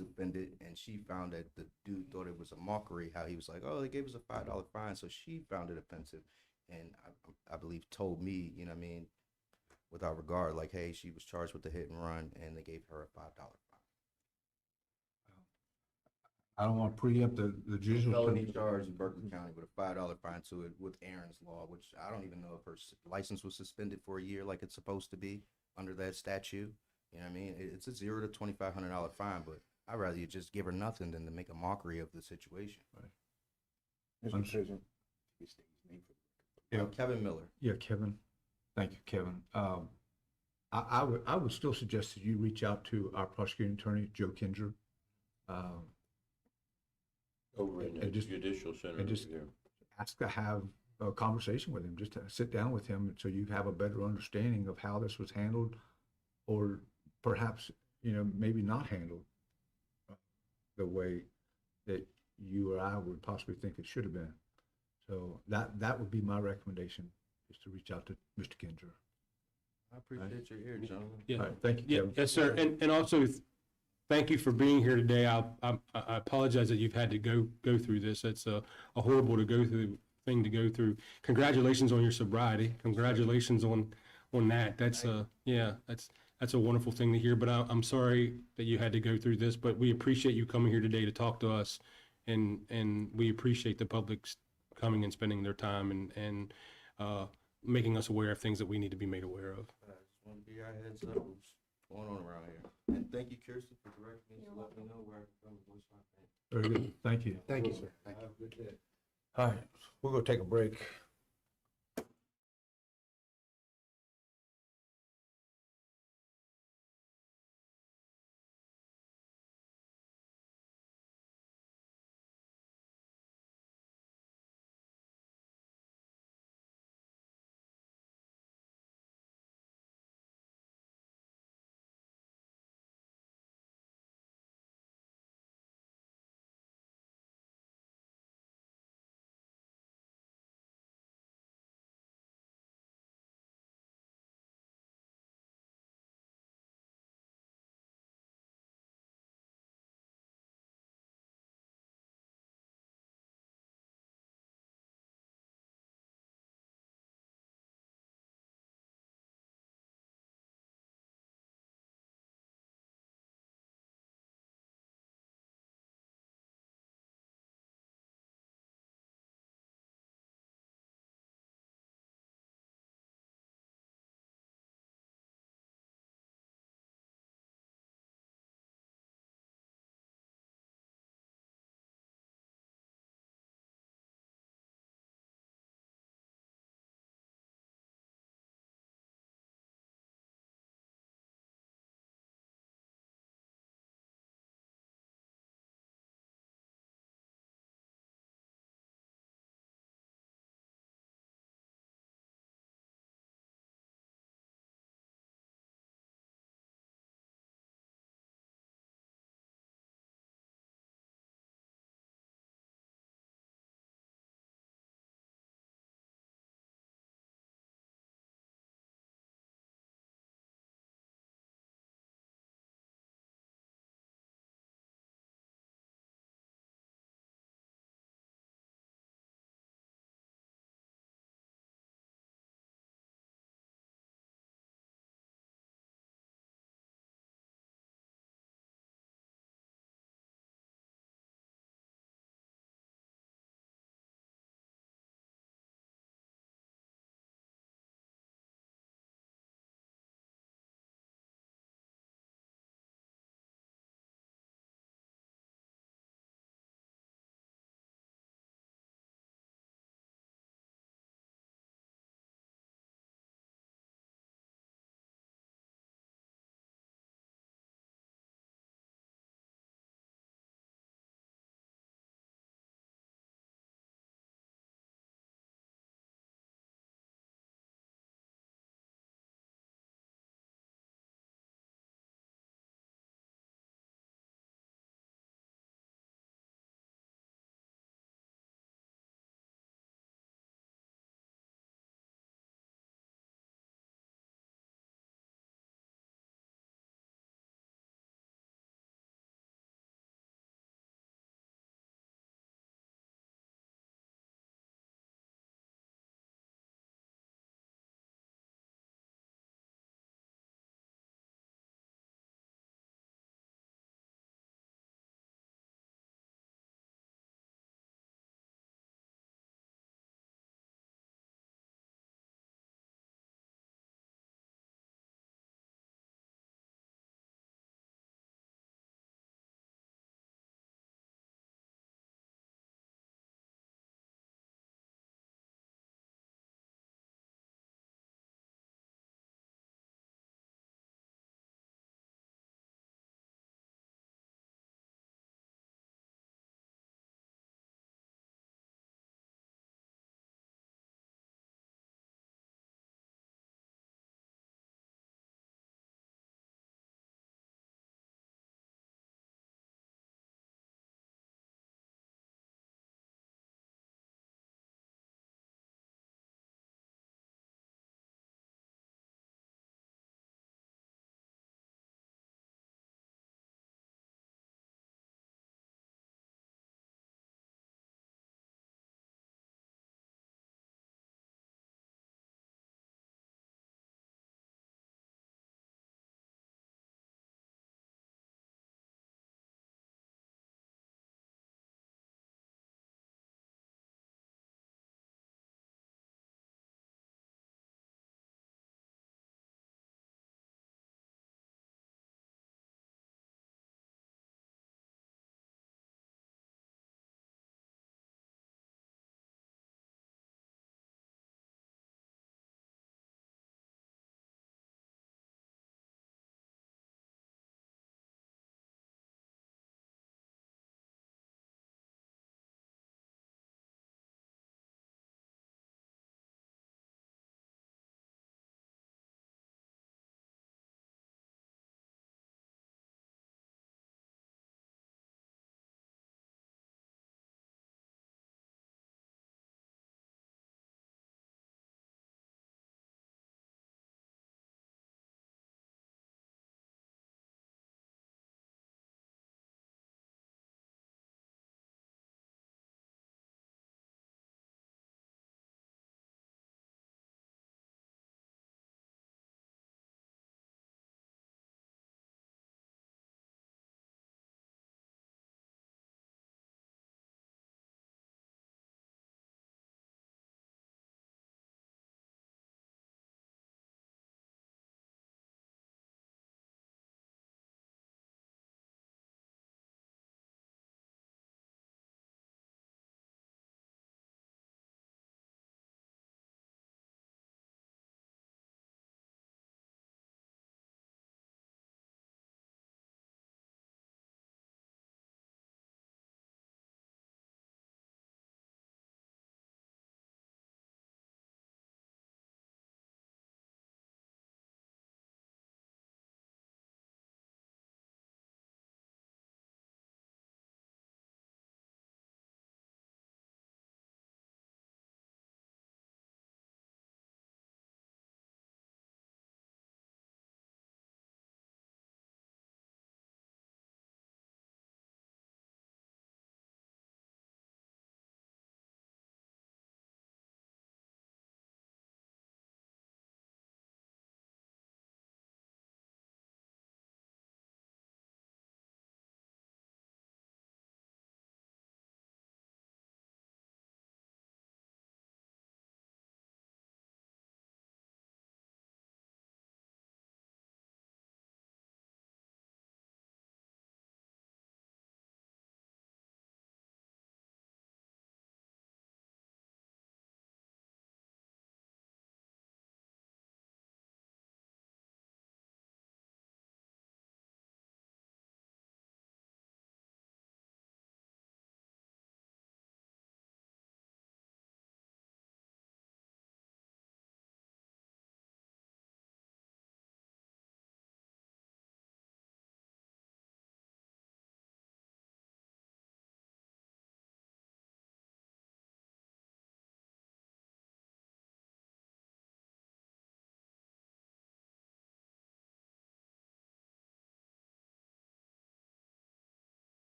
offended, and she found that the dude thought it was a mockery. How he was like, "Oh, they gave us a $5 fine," so she found it offensive, and I believe told me, you know what I mean, without regard, like, hey, she was charged with the hit and run, and they gave her a $5 fine.
I don't want to preempt the judicial.
Felony charge in Berkeley County with a $5 fine to it with Aaron's Law, which I don't even know if her license was suspended for a year like it's supposed to be under that statute. You know what I mean? It's a $0 to $2,500 fine, but I'd rather you just give her nothing than to make a mockery of the situation.
Right.
Mr. President.
Yeah.
Kevin Miller.
Yeah, Kevin. Thank you, Kevin. I would still suggest that you reach out to our prosecuting attorney, Joe Kinzer.
Over in the
And just-
judicial center
and just-
there.
Ask to have a conversation with him, just to sit down with him so you have a better understanding of how this was handled, or perhaps, you know, maybe not handled the way that you or I would possibly think it should have been. So that would be my recommendation, is to reach out to Mr. Kinzer.
I appreciate your ear, gentlemen.
Yeah.
All right, thank you,
Yeah,
Kevin.
yes, sir. And also, thank you for being here today. I apologize that you've had to go through this. It's a horrible thing to go through. Congratulations on your sobriety. Congratulations on that. That's a wonderful thing to hear. But I'm sorry that you had to go through this. But we appreciate you coming here today to talk to us, and we appreciate the public's coming and spending their time and making us aware of things that we need to be made aware of.
I just want to be our heads up what's going on around here. And thank you, Kirsten, for directing me to let me know where I can come and voice my opinion.
Very good. Thank you.
Thank you, sir. Thank you.
Have a good day.
All right, we're going to take a break.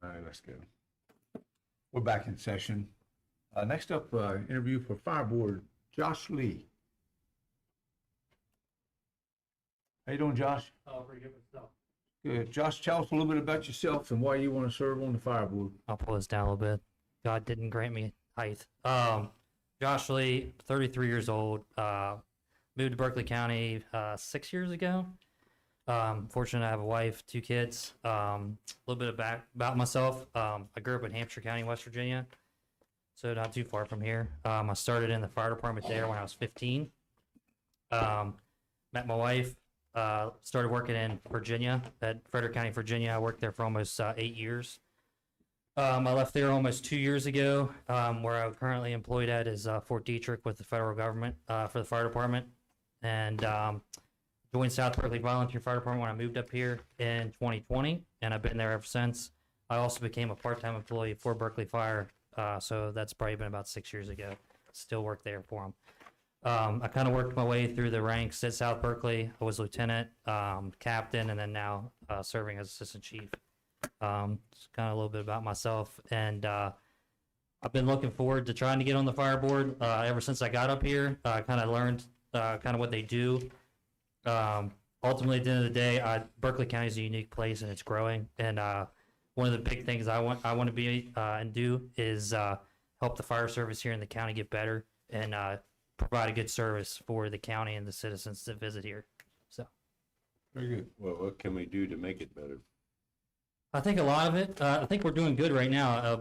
All right, let's go. We're back in session. Next up, interview for Fire Board, Josh Lee. How you doing, Josh?
Oh, pretty good myself.
Good. Josh, tell us a little bit about yourself and why you want to serve on the Fire Board.
I'll pull this down a little bit. God didn't grant me height. Josh Lee, 33 years old. Moved to Berkeley County 6 years ago. Fortunate I have a wife, 2 kids. A little bit about myself. I grew up in Hampshire County, West Virginia, so not too far from here. I started in the fire department there when I was 15. Met my wife. Started working in Virginia, at Frederick County, Virginia. I worked there for almost 8 years. I left there almost 2 years ago. Where I'm currently employed at is Fort Detrick with the federal government for the fire department. And joined South Berkeley Volunteer Fire Department when I moved up here in 2020, and I've been there ever since. I also became a part-time employee for Berkeley Fire, so that's probably been about 6 years ago. Still work there for them. I kind of worked my way through the ranks at South Berkeley. I was lieutenant, captain, and then now serving as assistant chief. It's kind of a little bit about myself, and I've been looking forward to trying to get on the fire board ever since I got up here. I kind of learned kind of what they do. Ultimately, at the end of the day, Berkeley County is a unique place and it's growing. And one of the big things I want to be and do is help the fire service here in the county get better and provide a good service for the county and the citizens that visit here. So,
Very good.
Well, what can we do to make it better?
I think a lot of it. I think we're doing good right now.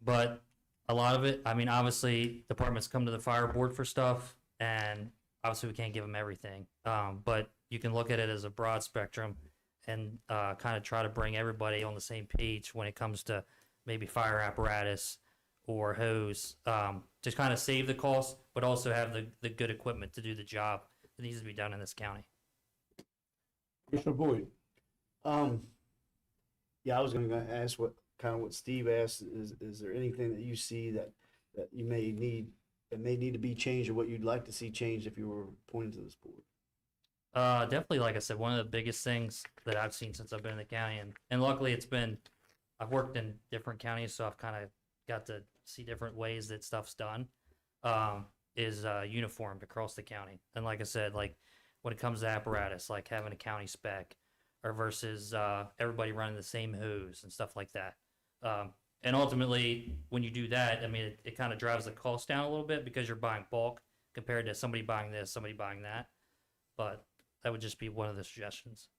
But a lot of it. I mean, obviously, departments come to the fire board for stuff, and obviously we can't give them everything, but you can look at it as a broad spectrum and kind of try to bring everybody on the same page when it comes to maybe fire apparatus or hose, to kind of save the cost, but also have the good equipment to do the job that needs to be done in this county.
Commissioner Boyd.
Yeah, I was going to ask what Steve asked. Is there anything that you see that you may need to be changed, or what you'd like to see changed if you were appointed to this board?
Definitely, like I said, one of the biggest things that I've seen since I've been in the county, and luckily I've worked in different counties, so I've kind of got to see different ways that stuff's done, is uniformed across the county. And like I said, like when it comes to apparatus, like having a county spec or versus everybody running the same hose and stuff like that. And ultimately, when you do that, I mean, it kind of drives the cost down a little bit because you're buying bulk compared to somebody buying this, somebody buying that. But that would just be one of the suggestions.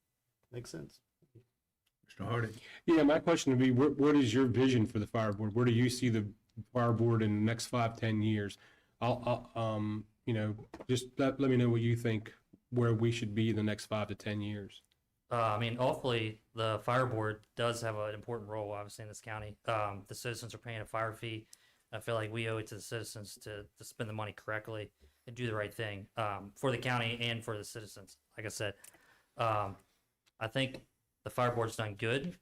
Makes sense.
Mr. Hardy.
Yeah, my question would be, what is your vision for the fire board? Where do you see the fire board in the next 5-10 years? Just let me know what you think, where we should be in the next 5 to 10 years.
I mean, hopefully the fire board does have an important role, obviously, in this county. The citizens are paying a fire fee. I feel like we owe it to the citizens to spend the money correctly and do the right thing for the county and for the citizens. Like I said, I think the fire board's done good,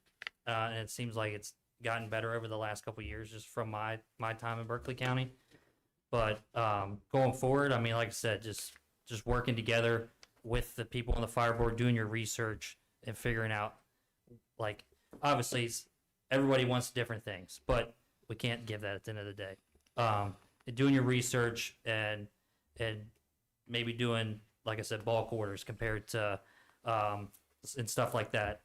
and it seems like it's gotten better over the last couple of years just from my time in Berkeley County. But going forward, I mean, like I said, just working together with the people on the fire board, doing your research and figuring out, like, obviously everybody wants different things, but we can't give that at the end of the day. And doing your research and maybe doing, like I said, bulk orders compared to and stuff like that,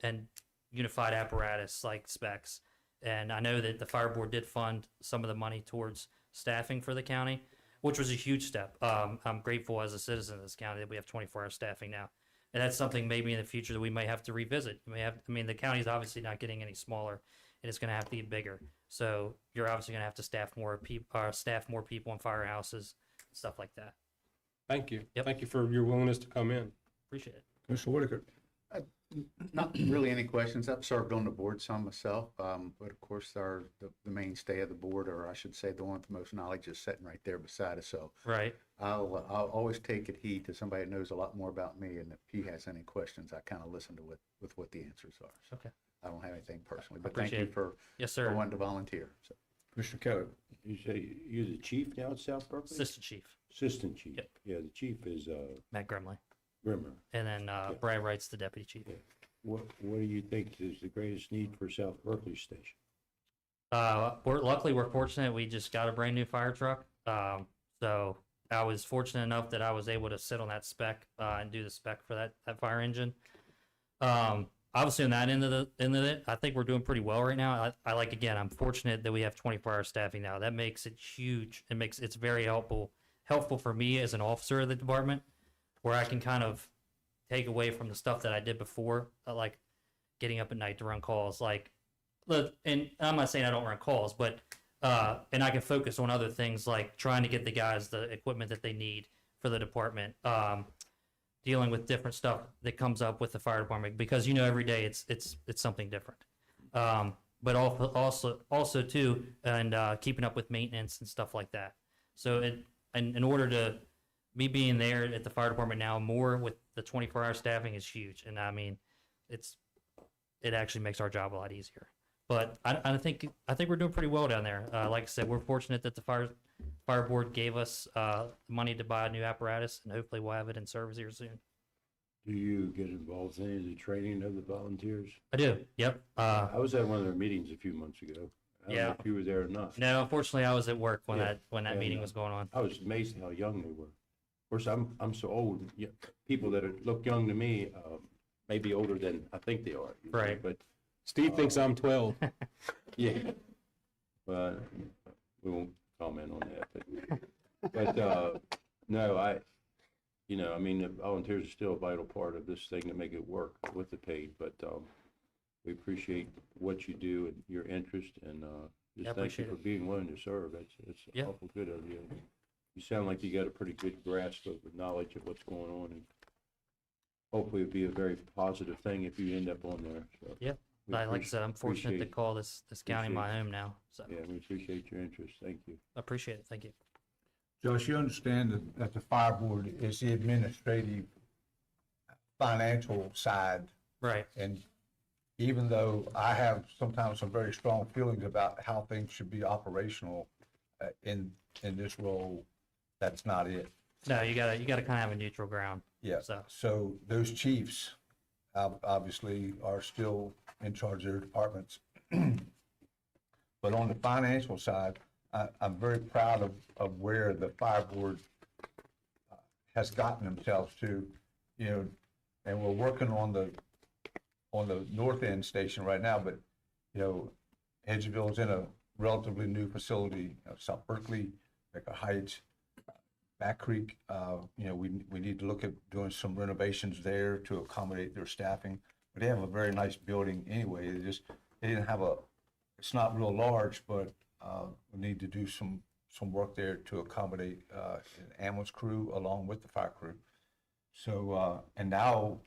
and unified apparatus like specs. And I know that the fire board did fund some of the money towards staffing for the county, which was a huge step. I'm grateful as a citizen of this county that we have 24-hour staffing now. And that's something maybe in the future that we may have to revisit. The county is obviously not getting any smaller, and it's going to have to get bigger. So you're obviously going to have to staff more people in firehouses, stuff like that.
Thank you.
Yep.
Thank you for your willingness to come in.
Appreciate it.
Mr. Whitaker.
Not really any questions. I've served on the board some myself, but of course the mainstay of the board, or I should say the one with the most knowledge, is sitting right there beside us. So
Right.
I'll always take heed to somebody that knows a lot more about me, and if he has any questions, I kind of listen to what the answers are. So
Okay.
I don't have anything personally, but
Appreciate
thank you
it.
for
Yes, sir.
wanting to volunteer. So.
Mr. Keller.
You say you're the chief now at South Berkeley?
Assistant chief,
Assistant chief.
Yep.
Yeah, the chief is
Matt Grimley.
Grimmer.
And then Brad Wright's the deputy chief.
what do you think is the greatest need for South Berkeley Station?
Luckily we're fortunate. We just got a brand new fire truck. So I was fortunate enough that I was able to sit on that spec and do the spec for that fire engine. Obviously on that end of it, I think we're doing pretty well right now. Again, I'm fortunate that we have 24-hour staffing now. That makes it huge. It's very helpful for me as an officer of the department, where I can kind of take away from the stuff that I did before, like getting up at night to run calls. And I'm not saying I don't run calls, but and I can focus on other things like trying to get the guys the equipment that they need for the department. Dealing with different stuff that comes up with the fire department, because every day it's something different. But also too, and keeping up with maintenance and stuff like that. So in order to me being there at the fire department now more with the 24-hour staffing is huge, and I mean it actually makes our job a lot easier. But I think we're doing pretty well down there. Like I said, we're fortunate that the fire board gave us money to buy a new apparatus, and hopefully we'll have it in service here soon.
Do you get involved in any of the training of the volunteers?
I do. Yep.
I was at one of their meetings a few months ago. I don't know if you were there or not.
No, unfortunately, I was at work when that meeting was going on.
I was amazed how young they were. Of course, I'm so old. People that look young to me may be older than I think they are.
Right.
But
Steve thinks I'm 12.
yeah. But we won't comment on that. But no, I mean, the volunteers are still a vital part of this thing to make it work with the paid. But we appreciate what you do and your interest, and just thank you for being willing to serve. It's awful good of you. You sound like you got a pretty good grasp of the knowledge of what's going on, and hopefully it'll be a very positive thing if you end up on there. So
yeah. Like I said, I'm fortunate to call this county my home now. So
yeah, we appreciate your interest. Thank you.
I appreciate it. Thank you.
Josh, you understand that the fire board is the administrative, financial side.
Right.
And even though I have sometimes some very strong feelings about how things should be operational in this role, that's not it.
No, you gotta kind of have a neutral ground.
Yeah. So those chiefs obviously are still in charge of their departments. But on the financial side, I'm very proud of where the fire board has gotten themselves to, and we're working on the north end station right now, but, Edgeville's in a relatively new facility, South Berkeley, Baker Heights, Back Creek, we need to look at doing some renovations there to accommodate their staffing. But they have a very nice building anyway. They didn't have it's not real large, but we need to do some work there to accommodate an ambulance crew along with the fire crew. So, and now,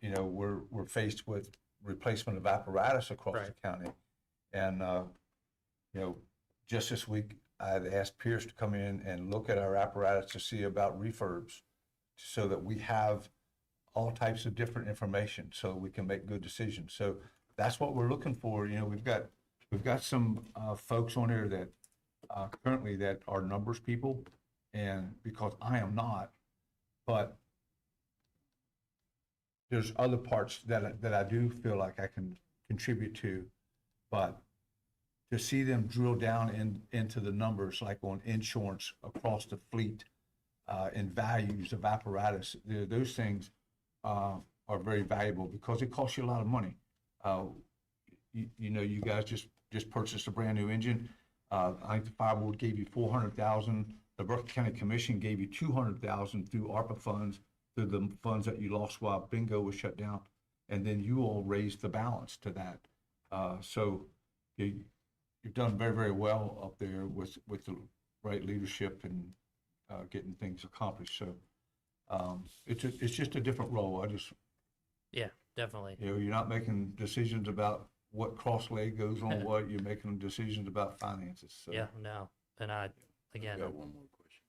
we're faced with replacement of apparatus across the county. And, just this week, I had asked Pierce to come in and look at our apparatus to see about refurbs so that we have all types of different information so we can make good decisions. So that's what we're looking for. We've got some folks on there that currently that are numbers people, and because I am not, but there's other parts that I do feel like I can contribute to, but to see them drill down into the numbers, like on insurance across the fleet, and values of apparatus, those things are very valuable because it costs you a lot of money. You guys just purchased a brand new engine. I think the fire board gave you $400,000. The Berkeley County Commission gave you $200,000 through ARPA funds, through the funds that you lost while bingo was shut down, and then you all raised the balance to that. So you've done very, very well up there with the right leadership and getting things accomplished. So it's just a different role.
Yeah, definitely.
You're not making decisions about what cross leg goes on what. You're making decisions about finances. So.
Yeah, no, and I got
one more question.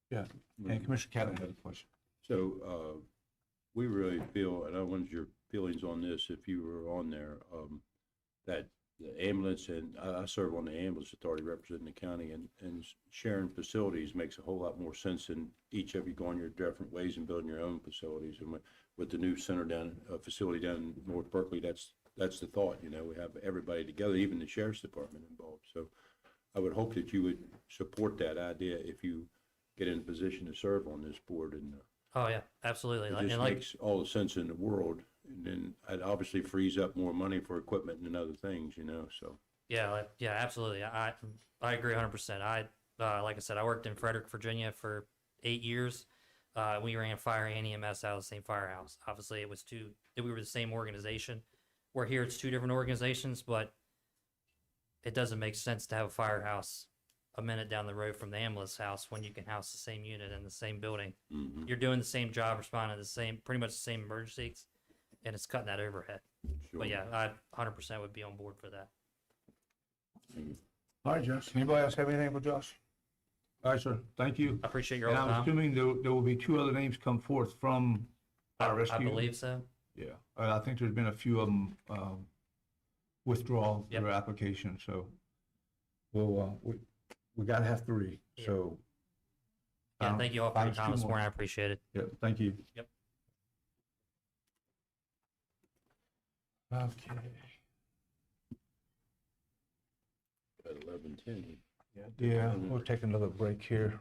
Yeah, and Commissioner Catlin had a question.
So we really feel, and I wanted your feelings on this if you were on there, that the ambulance, and I serve on the ambulance authority representing the county, and sharing facilities makes a whole lot more sense than each of you going your different ways and building your own facilities. And with the new center down, facility down in North Berkeley, that's the thought, you know, we have everybody together, even the sheriff's department involved. So I would hope that you would support that idea if you get in a position to serve on this board, and
Oh yeah, absolutely.
it
And
just
like,
makes all the sense in the world. And then it obviously frees up more money for equipment and other things, you know, so.
yeah, absolutely. I agree 100%. Like I said, I worked in Frederick, Virginia for 8 years. We ran fire and EMS out of the same firehouse. Obviously, we were the same organization. Where here it's two different organizations, but it doesn't make sense to have a firehouse a minute down the road from the ambulance house when you can house the same unit in the same building.
Mhm.
You're doing the same job, responding to pretty much the same emergencies, and it's cutting that overhead.
Sure.
But yeah, I 100% would be on board for that.
All right, Josh. Anybody else have anything for Josh? All right, sir. Thank you.
I appreciate your
And
time.
I'm assuming there will be two other names come forth from our
I
rescue.
believe so.
Yeah, I think there's been a few of them withdraw
Yep.
their application, so we gotta have three,
Yeah.
so.
Yeah, thank you all for your
find
time
two
this
more.
morning. I appreciate it.
Yeah, thank you.
Yep.
Okay.
At 11:10.
Yeah, we'll take another break here.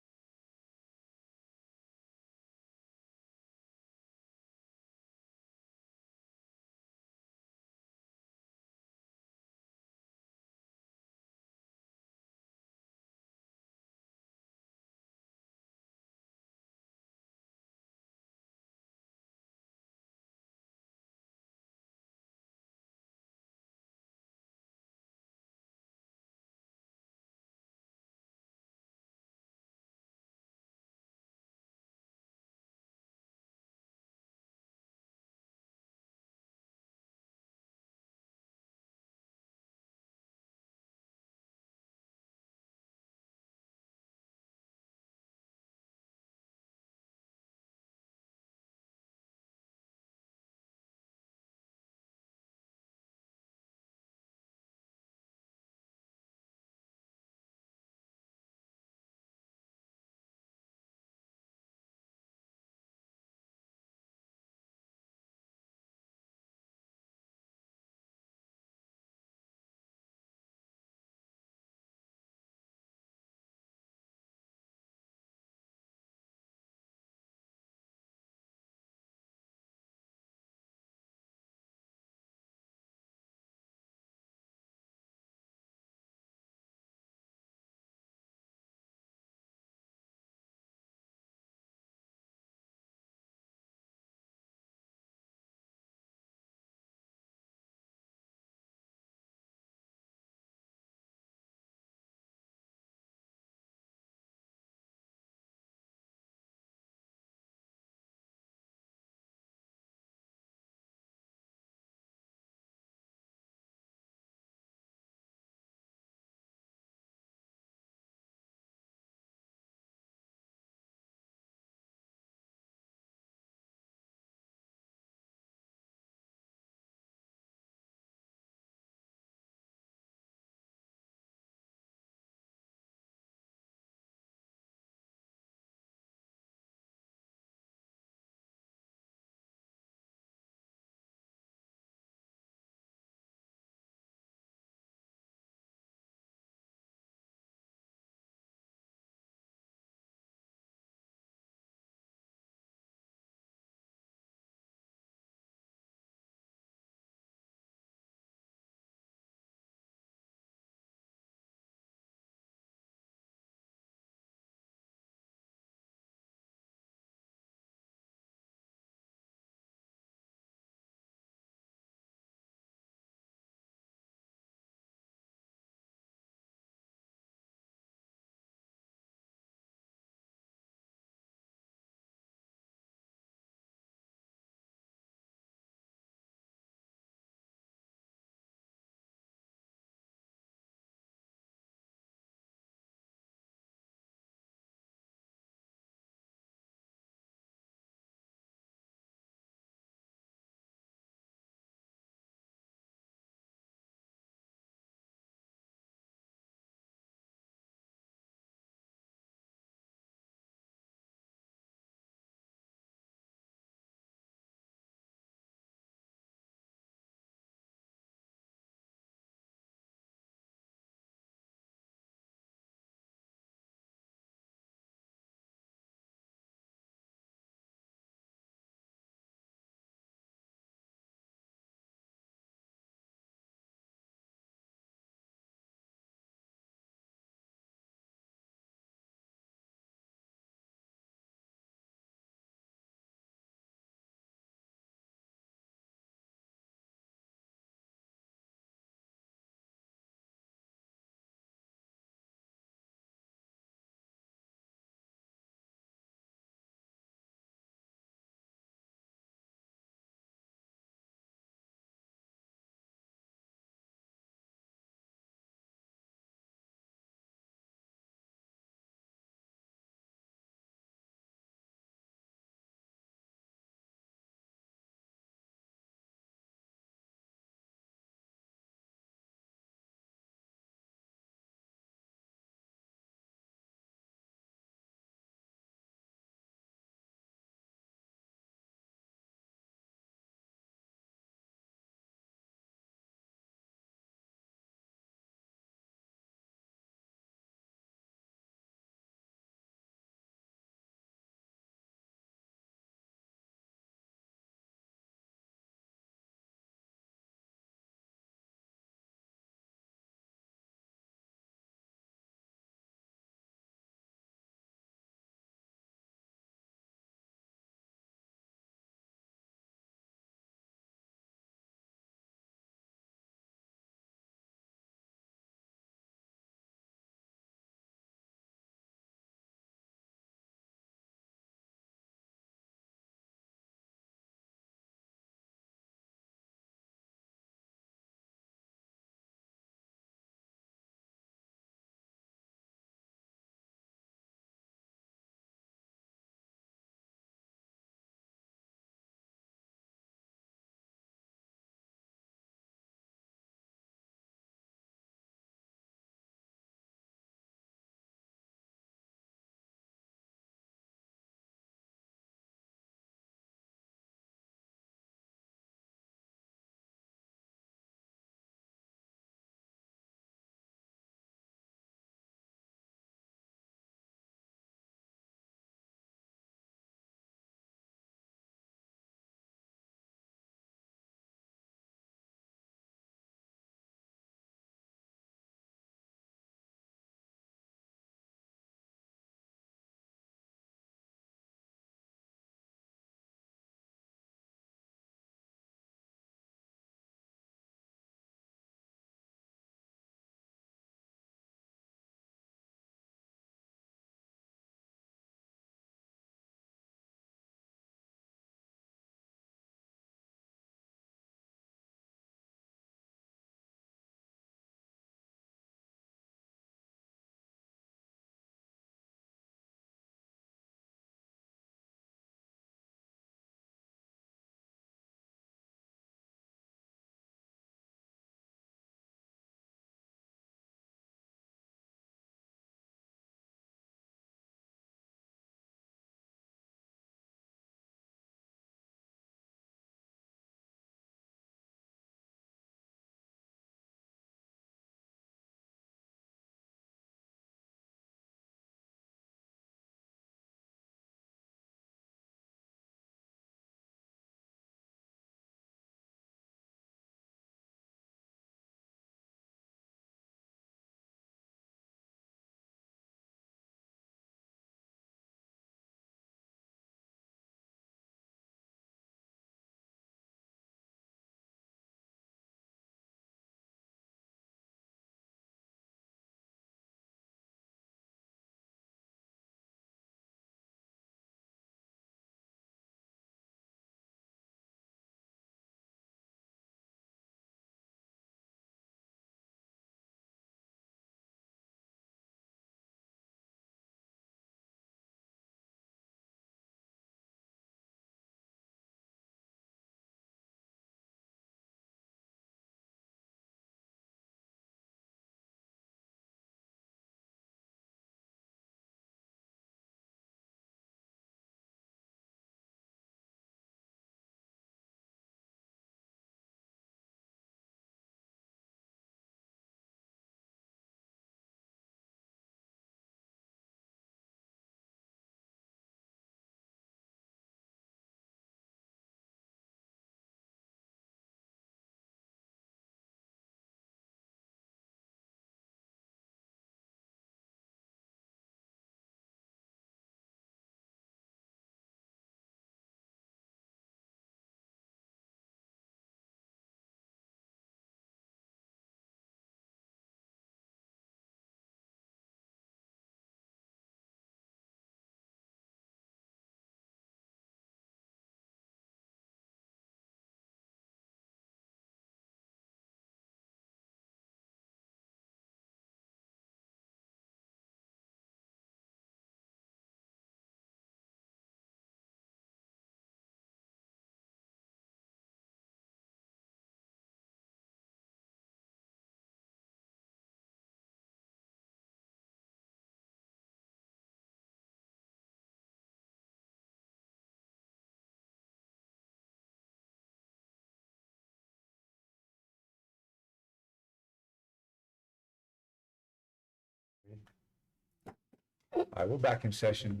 All right, we're back in session.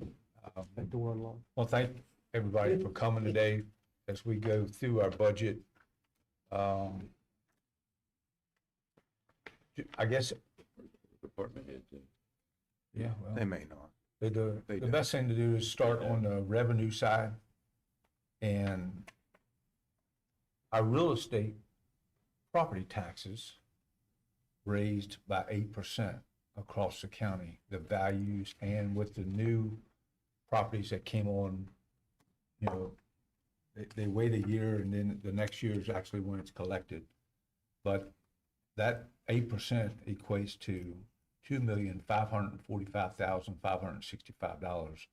That door unlocked.
Well, thank everybody for coming today as we go through our budget. I guess,
Department head.
yeah, well.
They may not.
The best thing to do is start on the revenue side. And our real estate property taxes raised by 8% across the county, the values, and with the new properties that came on, you know, they wait a year and then the next year is actually when it's collected. But that 8% equates to $2,545,565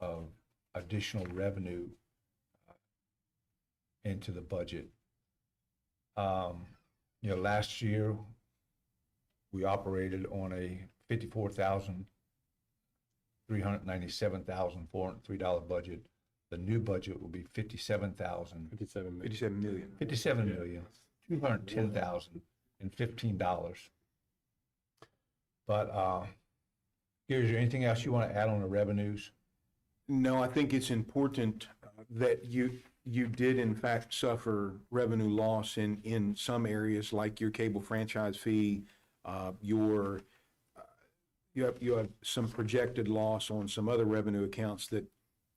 of additional revenue into the budget. You know, last year we operated on a $54,397,403 budget. The new budget will be $57,210,210,015. But is there anything else you want to add on the revenues?
No, I think it's important that you did in fact suffer revenue loss in some areas, like your cable franchise fee, you have some projected loss on some other revenue accounts that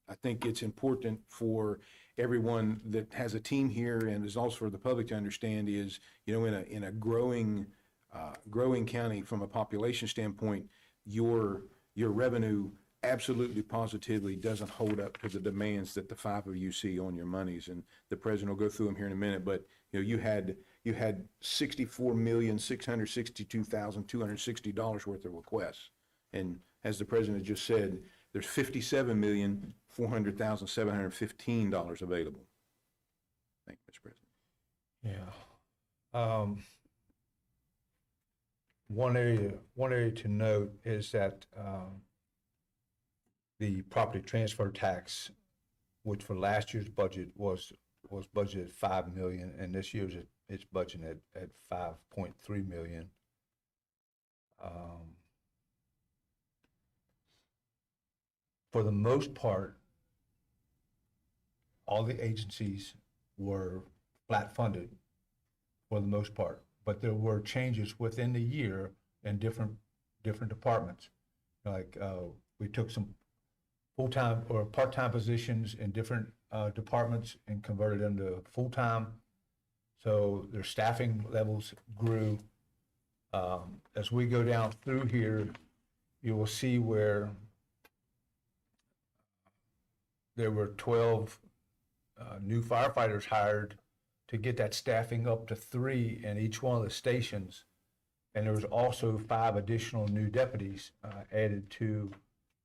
I think it's important for everyone that has a team here and is also for the public to understand is, you know, in a growing county from a population standpoint, your revenue absolutely positively doesn't hold up to the demands that the five of you see on your monies, and the president will go through them here in a minute. But you know, you had $64,662,260 worth of requests, and as the president just said, there's $57,400,715 available. Thank you, Mr. President.
Yeah. One area to note is that the property transfer tax, which for last year's budget was budgeted $5 million, and this year's it's budgeted at $5.3 million. For the most part, all the agencies were flat funded for the most part, but there were changes within the year in different departments. Like we took some full-time or part-time positions in different departments and converted them to full-time. So their staffing levels grew. As we go down through here, you will see where there were 12 new firefighters hired to get that staffing up to 3 in each one of the stations. And there was also 5 additional new deputies added to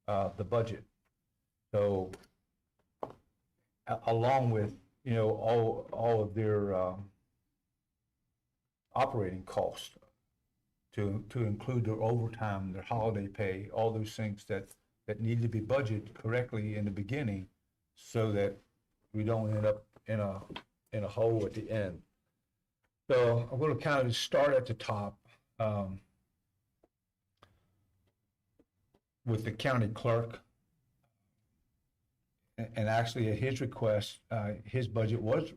the budget. So along with, you know, all of their operating costs to include their overtime, their holiday pay, all those things that need to be budgeted correctly in the beginning so that we don't end up in a hole at the end. So I'm going to kind of start at the top with the county clerk. And actually at his request, his budget was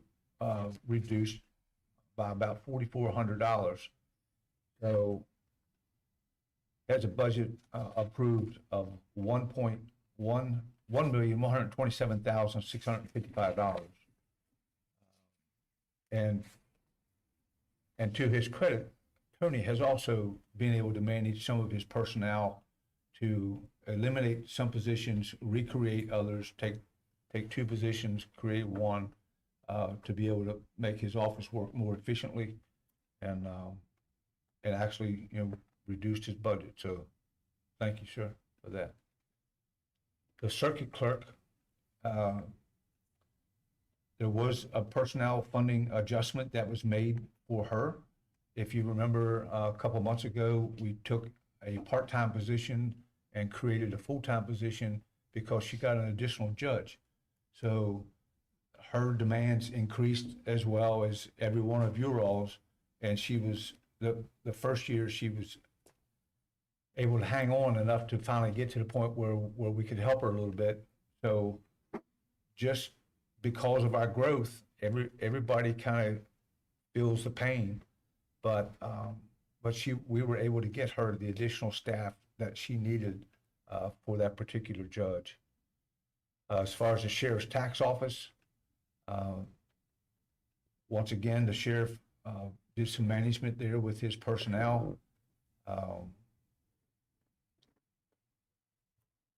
reduced by about $4,400. So has a budget approved of $1,127,655. And to his credit, Tony has also been able to manage some of his personnel to eliminate some positions, recreate others, take 2 positions, create 1, to be able to make his office work more efficiently, and actually, you know, reduced his budget. So thank you, sir, for that. The circuit clerk, there was a personnel funding adjustment that was made for her. If you remember, a couple months ago, we took a part-time position and created a full-time position because she got an additional judge. So her demands increased as well as every one of your all's, and she was, the first year she was able to hang on enough to finally get to the point where we could help her a little bit. So just because of our growth, everybody kind of feels the pain, but we were able to get her the additional staff that she needed for that particular judge. As far as the sheriff's tax office, once again, the sheriff did some management there with his personnel.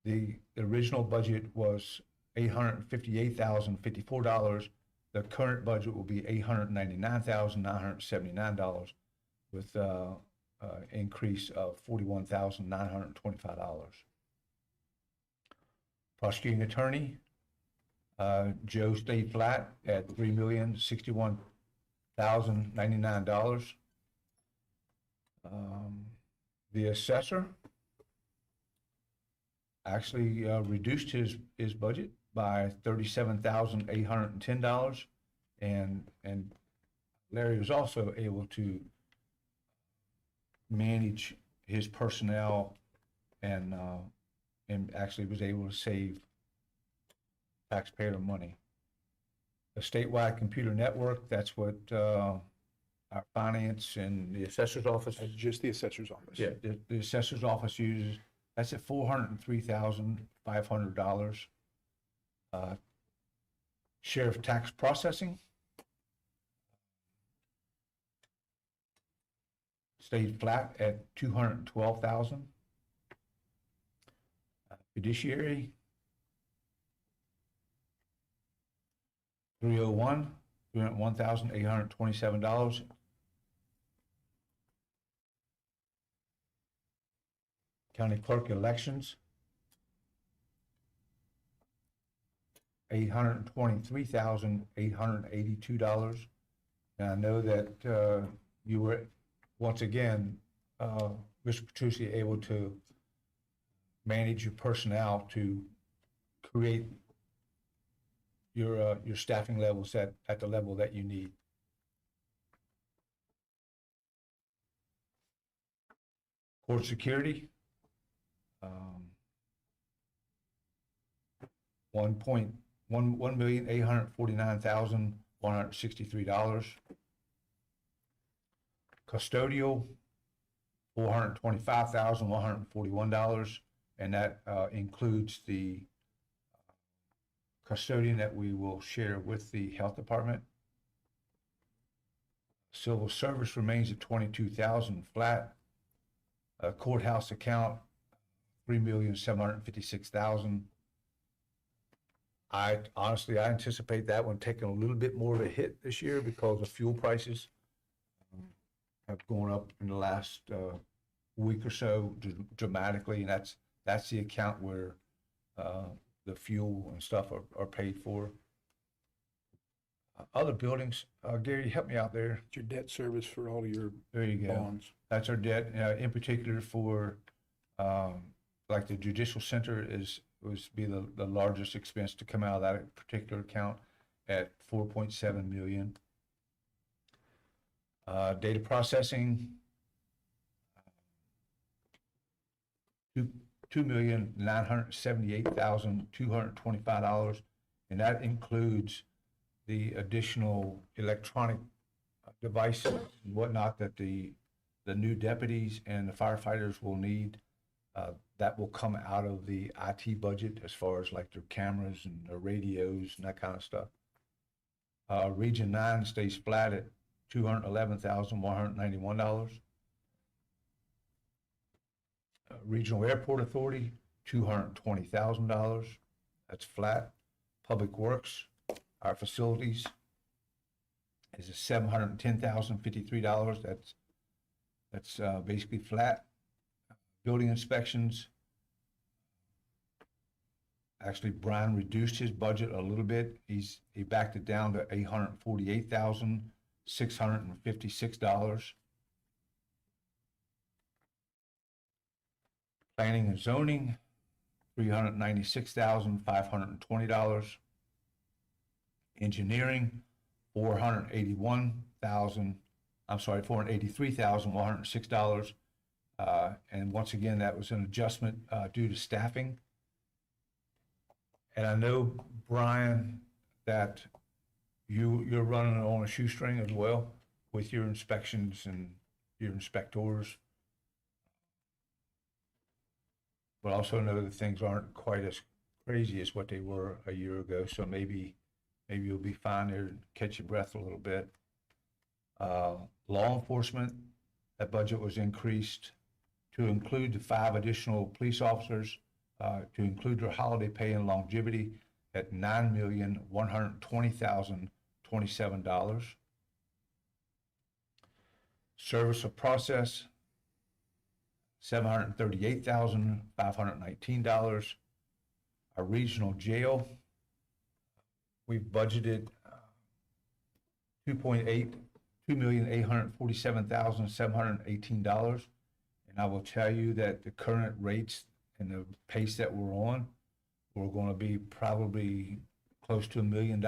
The original budget was $858,054. The current budget will be $899,979 with increase of $41,925. Prosecuting attorney, Joe stayed flat at $3,061,099. The assessor actually reduced his budget by $37,810, and Larry was also able to manage his personnel and actually was able to save taxpayer money. The statewide computer network, that's what our finance and the assessor's office.
That's just the assessor's office.
Yeah, the assessor's office uses, that's at $403,500. Sheriff tax processing stayed flat at $212,000. Judiciary, 301,827. County clerk elections, $823,882. And I know that you were, once again, Mr. Petrucci, able to manage your personnel to create your staffing levels at the level that you need. Court security, $1,849,163. Custodial, $425,141, and that includes the custodian that we will share with the health department. Civil service remains at $22,000 flat. Courthouse account, $3,756,000. I anticipate that one taking a little bit more of a hit this year because of fuel prices have gone up in the last week or so dramatically, and that's the account where the fuel and stuff are paid for. Other buildings, Gary, help me out there.
It's your debt service for all of your
There you go.
bonds.
That's our debt, in particular for, like the judicial center was the largest expense to come out of that particular account at $4.7 million. Data processing, $2,978,225, and that includes the additional electronic devices and whatnot that the new deputies and the firefighters will need. That will come out of the IT budget as far as like their cameras and their radios and that kind of stuff. Region 9 stays flat at $211,191. Regional Airport Authority, $220,000. That's flat. Public Works, our facilities, is at $710,053. That's basically flat. Building inspections, actually Brian reduced his budget a little bit. He backed it down to $848,656. Planning and zoning, $396,520. Engineering, $483,106. And once again, that was an adjustment due to staffing. And I know, Brian, that you're running on a shoestring as well with your inspections and your inspectors. But also know that things aren't quite as crazy as what they were a year ago. So maybe you'll be fine there and catch your breath a little bit. Law enforcement, that budget was increased to include the 5 additional police officers, to include their holiday pay and longevity at $9,120,027. Service of process, $738,519. Our regional jail, we've budgeted $2,847,718. And I will tell you that the current rates and the pace that we're on, we're going to be probably close to $1 million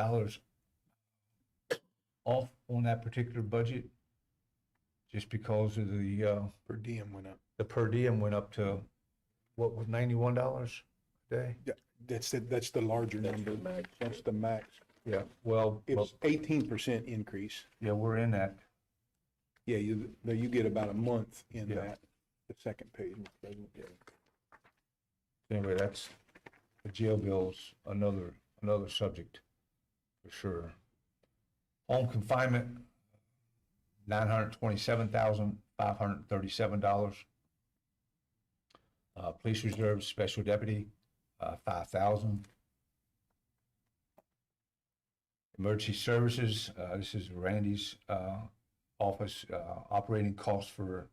off on that particular budget, just because of the
Per diem went up.
the per diem went up to, what was $91 a day?
Yeah, that's the larger number. That's the max.
Yeah, well,
It's 18% increase.
yeah, we're in that.
Yeah, you get about a month in
Yeah.
that, the second page.
Anyway, that's, the jail bill's another subject for sure. Home confinement, $927,537. Police reserve special deputy, $5,000. Emergency services, this is Randy's office, operating costs for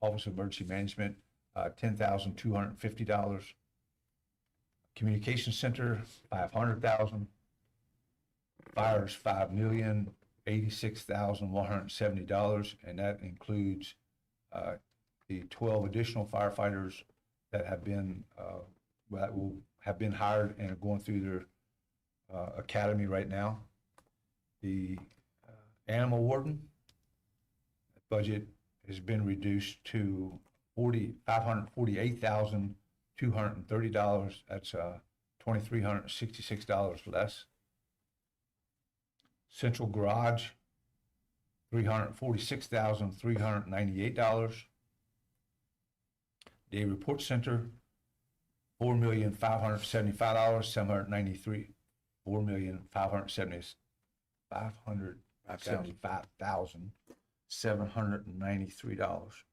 Office of Emergency Management, $10,250. Communication Center, $500,000. Fires, $5,086,170, and that includes the 12 additional firefighters that have been hired and are going through their academy right now. The animal warden budget has been reduced to $548,230. That's $2,366 less. Central garage, $346,398. Day report center, $4,575,793. $4,575,793.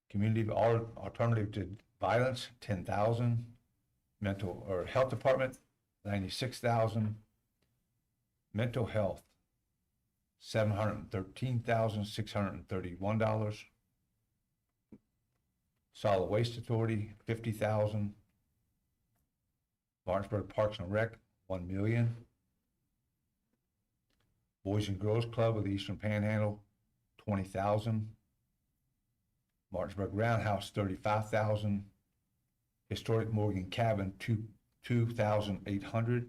Community alternative to violence, $10,000. Mental or health department, $96,000. Mental health, $713,631. Solid Waste Authority, $50,000. Martinsburg Parks and Rec, $1 million. Boys and Girls Club of the Eastern Panhandle, $20,000. Martinsburg Roundhouse, $35,000. Historic Morgan Cabin, $2,800.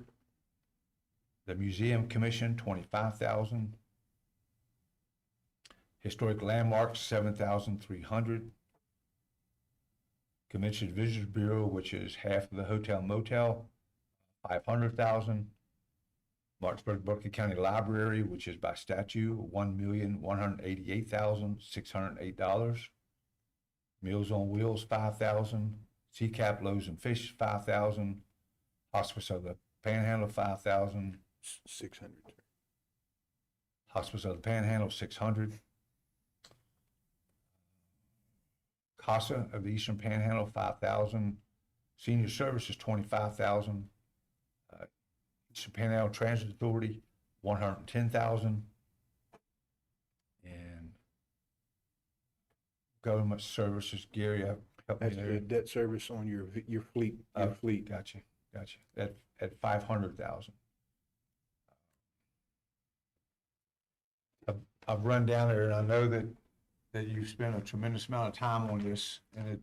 The Museum Commission, $25,000. Historic Landmarks, $7,300. Convention Visitors Bureau, which is half of the hotel motel, $500,000. Martinsburg Berkeley County Library, which is by statute, $1,188,608. Meals on Wheels, $5,000. CCAP Loaves and Fish, $5,000. Hospice of the Panhandle, $5,000.
600.
Hospice of the Panhandle, $600. CASA of the Eastern Panhandle, $5,000. Senior Services, $25,000. Eastern Panhandle Transit Authority, $110,000. And Government Services, Gary, help me
That's
there.
the debt service on your fleet. Fleet.
Gotcha. At $500,000. I've run down there, and I know that you've spent a tremendous amount of time on this, and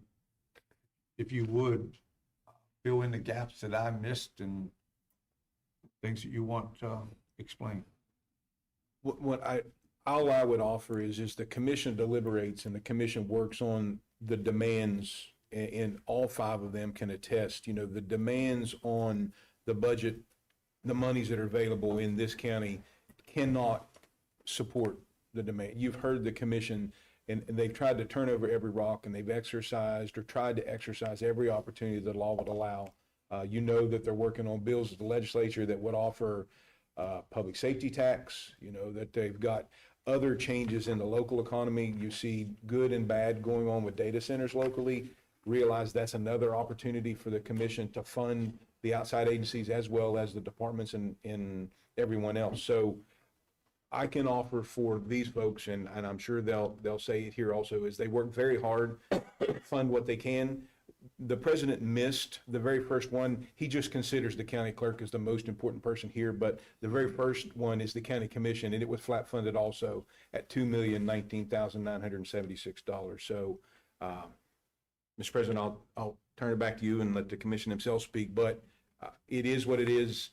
if you would, fill in the gaps that I missed and things that you want to explain.
What I all I would offer is the commission deliberates and the commission works on the demands, and all five of them can attest, the demands on the budget, the monies that are available in this county cannot support the demand. You've heard the commission, and they've tried to turn over every rock, and they've exercised or tried to exercise every opportunity the law would allow. That they're working on bills with the legislature that would offer public safety tax, that they've got other changes in the local economy. You see good and bad going on with data centers locally. Realize that's another opportunity for the commission to fund the outside agencies as well as the departments and everyone else. So I can offer for these folks, and I'm sure they'll say it here also, is they work very hard to fund what they can. The president missed the very first one. He just considers the county clerk as the most important person here, but the very first one is the county commission, and it was flat funded also at $2,019,976. So, Mr. President, I'll turn it back to you and let the commission themselves speak, but it is what it is.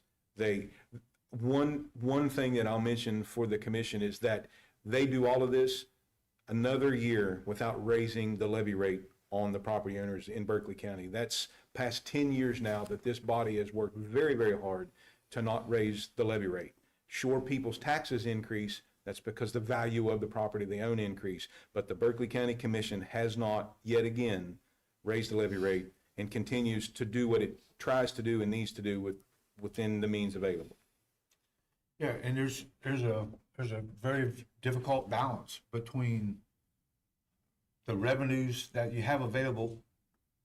One thing that I'll mention for the commission is that they do all of this another year without raising the levy rate on the property owners in Berkeley County. That's past 10 years now that this body has worked very, very hard to not raise the levy rate. Sure, people's taxes increase. That's because the value of the property they own increase. But the Berkeley County Commission has not yet again raised the levy rate and continues to do what it tries to do and needs to do within the means available.
Yeah, and there's a very difficult balance between the revenues that you have available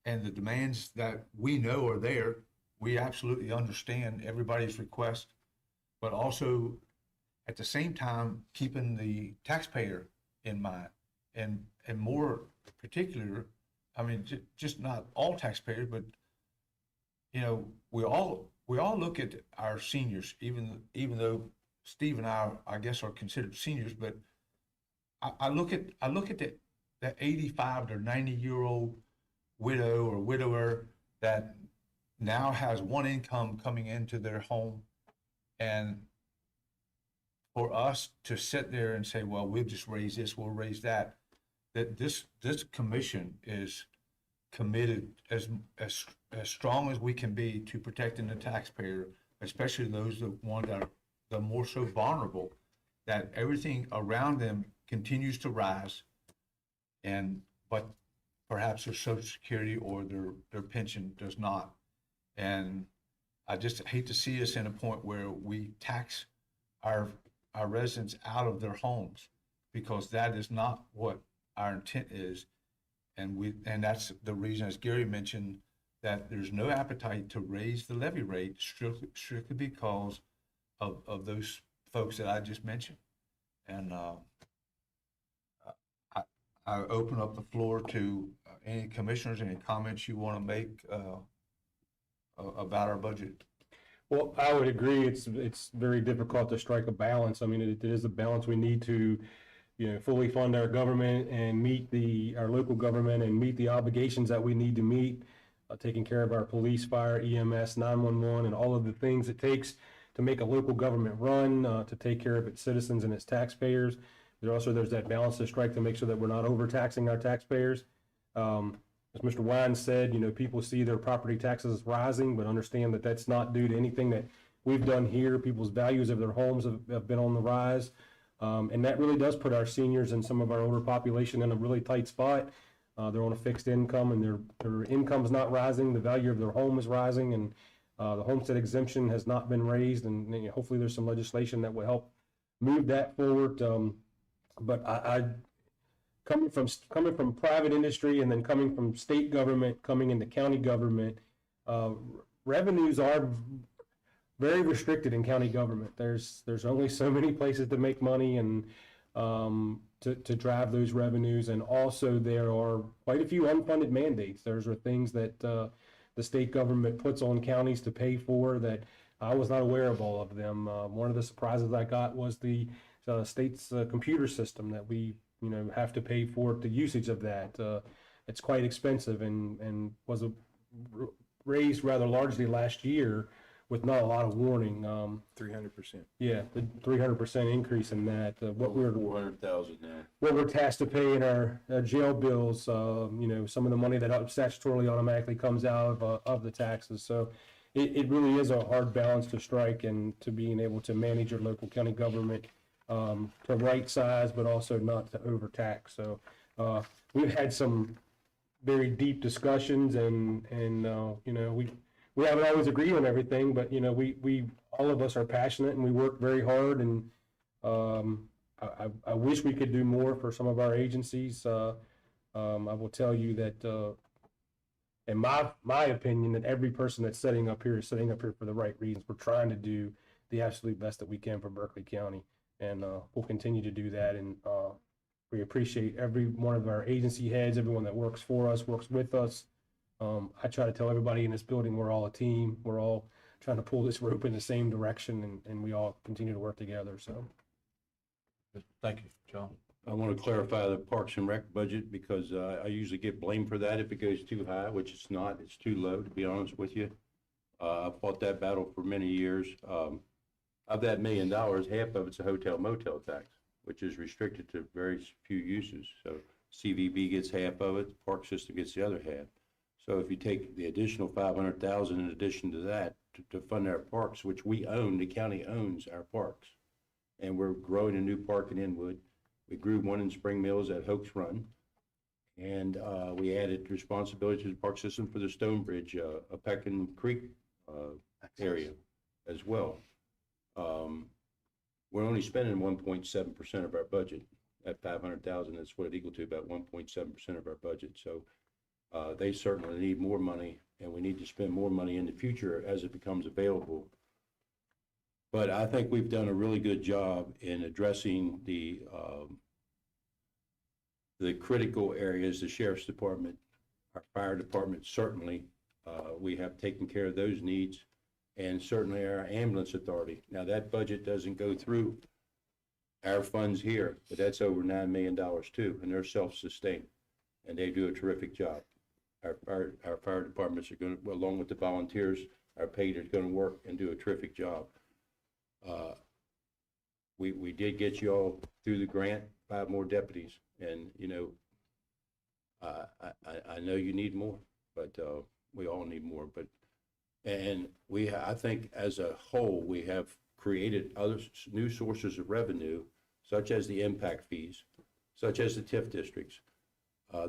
and the demands that we know are there. We absolutely understand everybody's request, but also at the same time, keeping the taxpayer in mind, and more particular, I mean, just not all taxpayers, but we all look at our seniors, even though Steve and I guess are considered seniors, but I look at that 85 to 90-year-old widow or widower that now has one income coming into their home, and for us to sit there and say, well, we'll just raise this, we'll raise that, that this commission is committed as strong as we can be to protecting the taxpayer, especially those ones that are the more so vulnerable, that everything around them continues to rise, but perhaps their Social Security or their pension does not. And I just hate to see us in a point where we tax our residents out of their homes, because that is not what our intent is. And that's the reason, as Gary mentioned, that there's no appetite to raise the levy rate strictly because of those folks that I just mentioned. And I open up the floor to any commissioners, any comments you want to make about our budget.
Well, I would agree. It's very difficult to strike a balance. I mean, it is a balance. We need to, fully fund our government and meet our local government and meet the obligations that we need to meet, taking care of our police, fire, EMS, 911, and all of the things it takes to make a local government run, to take care of its citizens and its taxpayers. There's that balance to strike to make sure that we're not overtaxing our taxpayers. As Mr. Wine said, people see their property taxes rising, but understand that that's not due to anything that we've done here. People's values of their homes have been on the rise. And that really does put our seniors and some of our older population in a really tight spot. They're on a fixed income, and their income's not rising. The value of their home is rising, and the homestead exemption has not been raised. And hopefully there's some legislation that will help move that forward. But I coming from private industry and then coming from state government, coming into county government, revenues are very restricted in county government. There's only so many places to make money and to drive those revenues, and also there are quite a few unfunded mandates. Those are things that the state government puts on counties to pay for that I was not aware of all of them. One of the surprises I got was the state's computer system that we have to pay for the usage of that. It's quite expensive and was raised rather largely last year with not a lot of warning.
300%.
Yeah, the 300% increase in that. What we're
400,000 now.
what we're tasked to pay in our jail bills, you know, some of the money that statutorily automatically comes out of the taxes. So it really is a hard balance to strike, and to being able to manage your local county government to right size, but also not to overtax. So we've had some very deep discussions, and you know, we haven't always agreed on everything, but you know, we all of us are passionate and we work very hard, and I wish we could do more for some of our agencies. I will tell you that in my opinion, that every person that's sitting up here is sitting up here for the right reasons. We're trying to do the absolute best that we can for Berkeley County, and we'll continue to do that. And we appreciate every one of our agency heads, everyone that works for us, works with us. I try to tell everybody in this building we're all a team. We're all trying to pull this rope in the same direction, and we all continue to work together. So,
Thank you, John.
I want to clarify the Parks and Rec budget, because I usually get blamed for that if it goes too high, which it's not. It's too low, to be honest with you. I've fought that battle for many years. Of that $1 million, half of it's a hotel motel tax, which is restricted to very few uses. So CVB gets half of it, the park system gets the other half. So if you take the additional 500,000 in addition to that to fund our parks, which we own, the county owns our parks, and we're growing a new park in Inwood. We grew one in Spring Mills at Hoax Run, and we added responsibility to the park system for the Stonebridge, Peckin Creek area as well. We're only spending 1.7% of our budget. At 500,000, that's what it equal to, about 1.7% of our budget. So they certainly need more money, and we need to spend more money in the future as it becomes available. But I think we've done a really good job in addressing the critical areas, the sheriff's department, our fire department, certainly. We have taken care of those needs, and certainly our ambulance authority. Now, that budget doesn't go through our funds here, but that's over $9 million too, and they're self-sustained, and they do a terrific job. Our fire departments are going to, along with the volunteers, our paid are going to work and do a terrific job. We did get you all through the grant, 5 more deputies, and you know, I know you need more, but we all need more. But and I think as a whole, we have created other new sources of revenue, such as the impact fees, such as the TIF districts.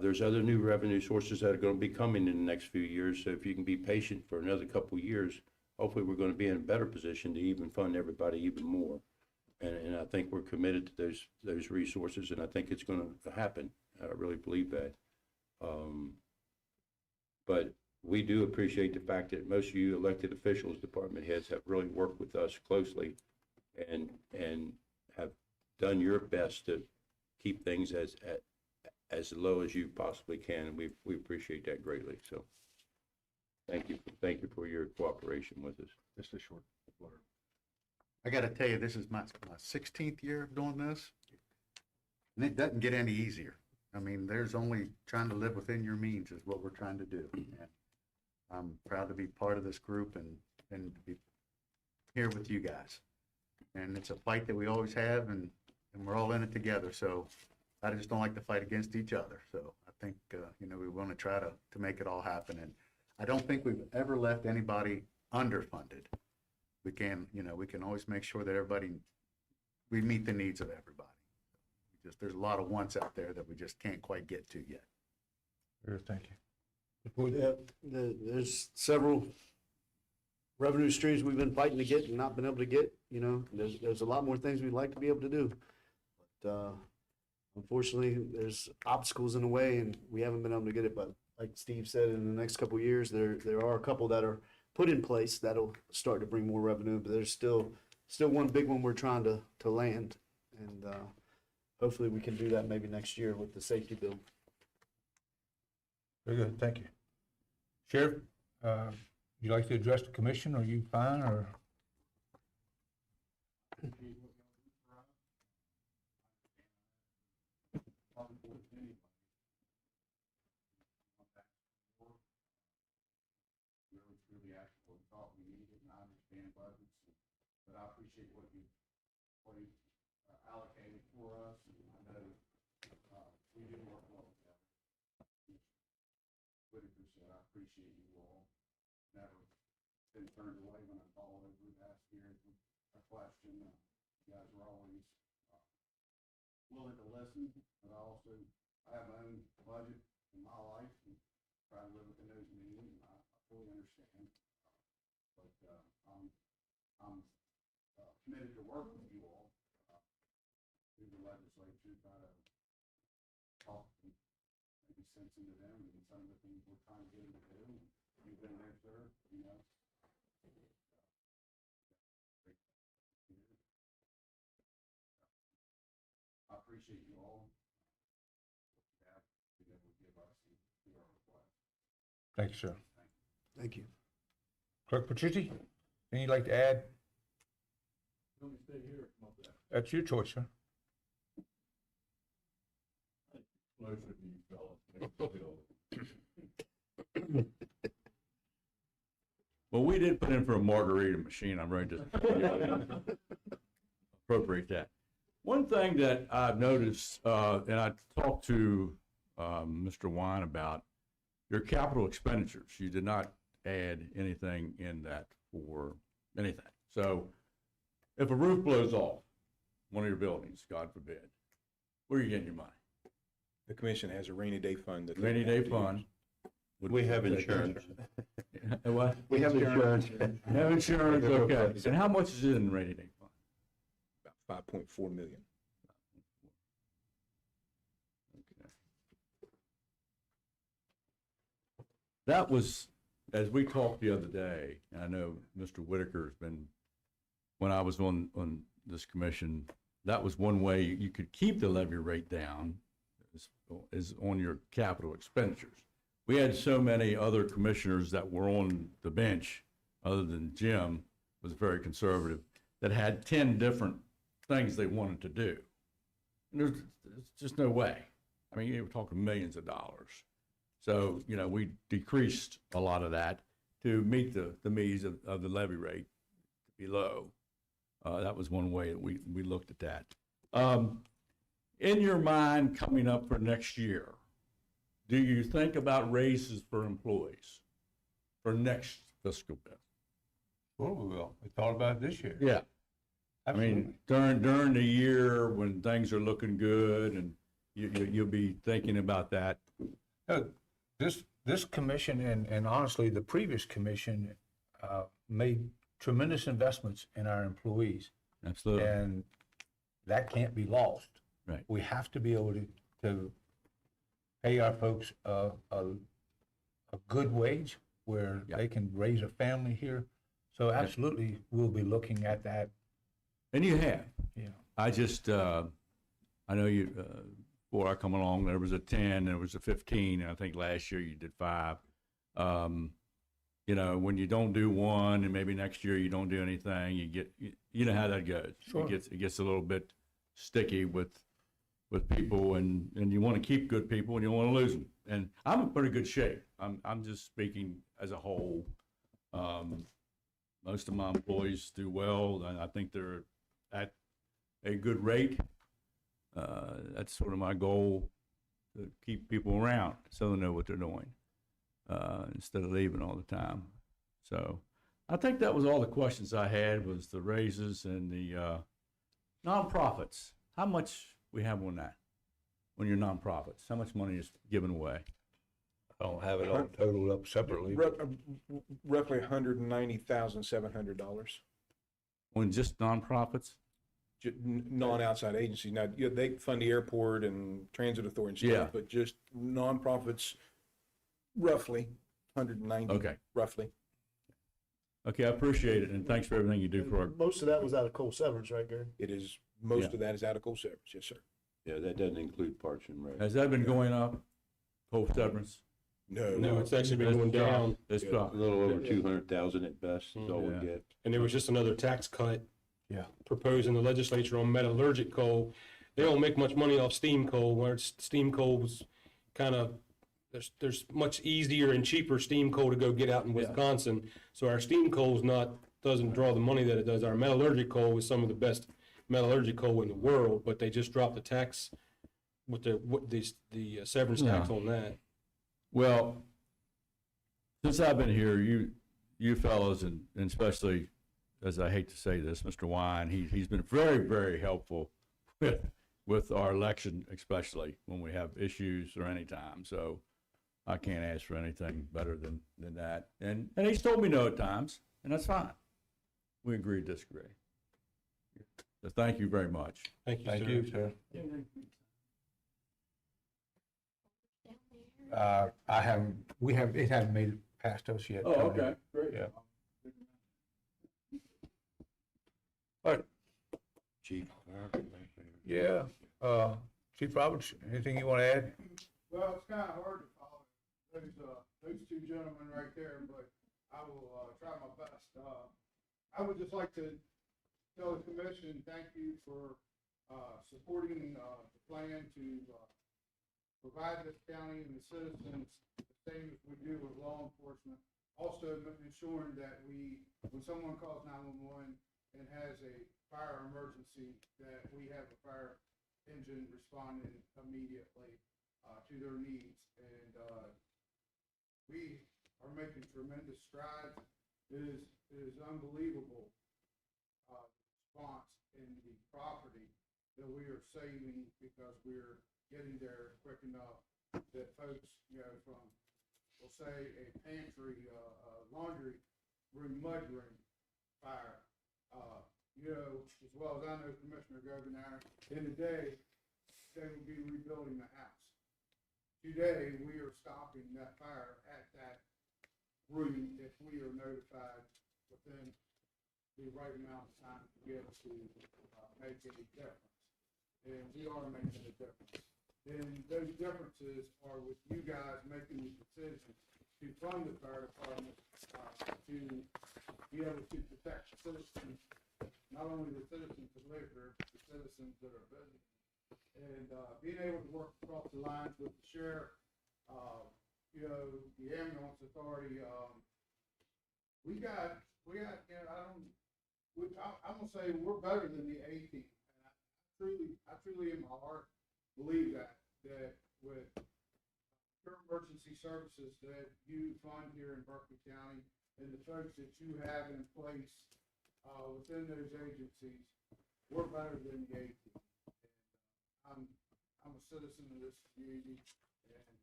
There's other new revenue sources that are going to be coming in the next few years. So if you can be patient for another couple of years, hopefully we're going to be in a better position to even fund everybody even more. And I think we're committed to those resources, and I think it's going to happen. I really believe that. But we do appreciate the fact that most of you elected officials, department heads, have really worked with us closely and have done your best to keep things as low as you possibly can, and we appreciate that greatly. So thank you for your cooperation with us.
Just a short blurb. I got to tell you, this is my 16th year of doing this, and it doesn't get any easier. I mean, there's only trying to live within your means is what we're trying to do. And I'm proud to be part of this group and be here with you guys. And it's a fight that we always have, and we're all in it together. So I just don't like to fight against each other. So I think, you know, we want to try to make it all happen. And I don't think we've ever left anybody underfunded. We can, you know, we can always make sure that we meet the needs of everybody. There's a lot of wants out there that we just can't quite get to yet.
Thank you.
Yeah, there's several revenue streams we've been fighting to get and not been able to get. You know, there's a lot more things we'd like to be able to do, but unfortunately, there's obstacles in the way, and we haven't been able to get it. But like Steve said, in the next couple of years, there are a couple that are put in place that'll start to bring more revenue. But there's still one big one we're trying to land, and hopefully we can do that maybe next year with the safety bill.
Very good, thank you. Sheriff, you like to address the commission? Are you fine, or?
but I appreciate what you allocated for us. I know, we do work well together. Whitaker said, I appreciate you all. Never been turned away when I called over the past year with a question. You guys were always willing to listen, but I have my own budget in my life and try to live within those means, and I fully understand. But I'm committed to work with you all through the legislature, try to talk and maybe sense into them and some of the things we're trying to get them to do. And you've been there, sir, you know. I appreciate you all. That you would give us and do our request.
Thank you, sir.
Thank you.
Clerk Petrucci, anything you'd like to add?
Let me stay here.
That's your choice, sir.
Pleasure to you, fellas.
Well, we did put in for a margarita machine. I'm ready to appropriate that. One thing that I've noticed, and I talked to Mr. Wine about, your capital expenditures. You did not add anything in that for anything. So if a roof blows off one of your buildings, God forbid, where are you getting your money?
The commission has a rainy day fund. That
Rainy day fund.
We have insurance.
What?
We have insurance.
You have insurance, okay. And how much is in the rainy day fund?
About 5.4 million.
Okay. That was, as we talked the other day, and I know Mr. Whitaker has been, when I was on this commission, that was one way you could keep the levy rate down, is on your capital expenditures. We had so many other commissioners that were on the bench, other than Jim, was very conservative, that had 10 different things they wanted to do. And there's just no way. I mean, you were talking millions of dollars. So, you know, we decreased a lot of that to meet the needs of the levy rate to be low. That was one way that we looked at that. In your mind coming up for next year, do you think about raises for employees for next fiscal bill?
Sure we will. We thought about it this year.
Yeah. I mean, during the year when things are looking good and you'll be thinking about that.
This commission and honestly, the previous commission made tremendous investments in our employees.
Absolutely.
And that can't be lost.
Right.
We have to be able to pay our folks a good wage where they can raise a family here. So absolutely, we'll be looking at that.
And you have.
Yeah.
I just, I know you, before I come along, there was a 10, there was a 15, and I think last year you did 5. You know, when you don't do one and maybe next year you don't do anything, you know how that goes.
Sure.
It gets a little bit sticky with people, and you want to keep good people and you don't want to lose them. And I'm in pretty good shape. I'm just speaking as a whole. Most of my employees do well, and I think they're at a good rate. That's sort of my goal, to keep people around so they know what they're doing, instead of leaving all the time. So I think that was all the questions I had, was the raises and the nonprofits. How much we have on that, on your nonprofits? How much money is given away?
I don't have it all totaled up separately.
Roughly $190,700.
On just nonprofits?
Non-outside agencies. Now, they fund the airport and transit authority and stuff, but just nonprofits, roughly 190.
Okay.
Roughly.
Okay, I appreciate it, and thanks for everything you do for our.
Most of that was out of coal severance, right, Gary?
It is, most of that is out of coal severance, yes, sir.
Yeah, that doesn't include Parks and Rec. Has that been going up, coal severance?
No, it's actually been going down.
It's dropped.
A little over 200,000 at best is all we
Yeah.
get.
And there was just another tax cut
Yeah.
proposed in the legislature on metallurgic coal. They don't make much money off steam coal, where steam coal was kind of, there's much easier and cheaper steam coal to go get out in Wisconsin. So our steam coal is not doesn't draw the money that it does. Our metallurgic coal is some of the best metallurgic coal in the world, but they just dropped the tax with the severance tax on that.
Well, since I've been here, you fellows, and especially, as I hate to say this, Mr. Wine, he's been very, very helpful with our election, especially when we have issues or any time. So I can't ask for anything better than that. And he's told me no at times, and that's fine. We agree to disagree. So thank you very much.
Thank you,
Thank
sir.
you, sir. It hasn't made it past us yet.
Oh, okay, great.
Yeah. All right,
Chief.
yeah, Chief Roberts, anything you want to add?
Well, it's kind of hard to follow those two gentlemen right there, but I will try my best. I would just like to tell the commission, thank you for supporting the plan to provide this county and the citizens the same as we do with law enforcement. Also ensuring that when someone calls 911 and has a fire emergency, that we have a fire engine responding immediately to their needs. And we are making tremendous strides. It is unbelievable response in the property that we are saving because we're getting there quick enough that folks, from, we'll say, a pantry, laundry room, mud room fire, as well as I know Commissioner Governor, in a day, they will be rebuilding the house. Today, we are stopping that fire at that room if we are notified within the right amount of time to be able to make a difference. And we are making a difference. And those differences are with you guys making the decision to fund the fire department to be able to protect the citizens, not only the citizens that live here, but the citizens that are visiting. And being able to work across the lines with the sheriff, the ambulance authority, I'm gonna say we're better than the A team. And I truly in my heart believe that with your emergency services that you fund here in Berkeley County and the folks that you have in place within those agencies, we're better than the A team. And I'm a citizen of this community, and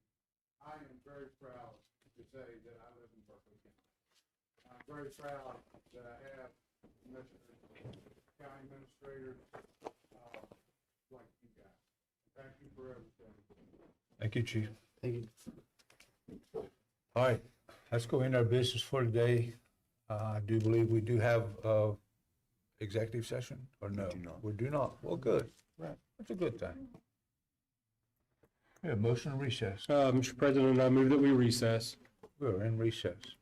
I am very proud to say that I live in Berkeley County. I'm very proud that I have commissioners, county administrators like you guys. Thank you for everything.
Thank you, Chief.
Thank you.
All right, let's go into our business for today. I do believe we do have executive session, or no? We do not. Well, good. Right. That's a good thing. Yeah, motion to recess.
Mr. President, I move that we recess.
We're in recess.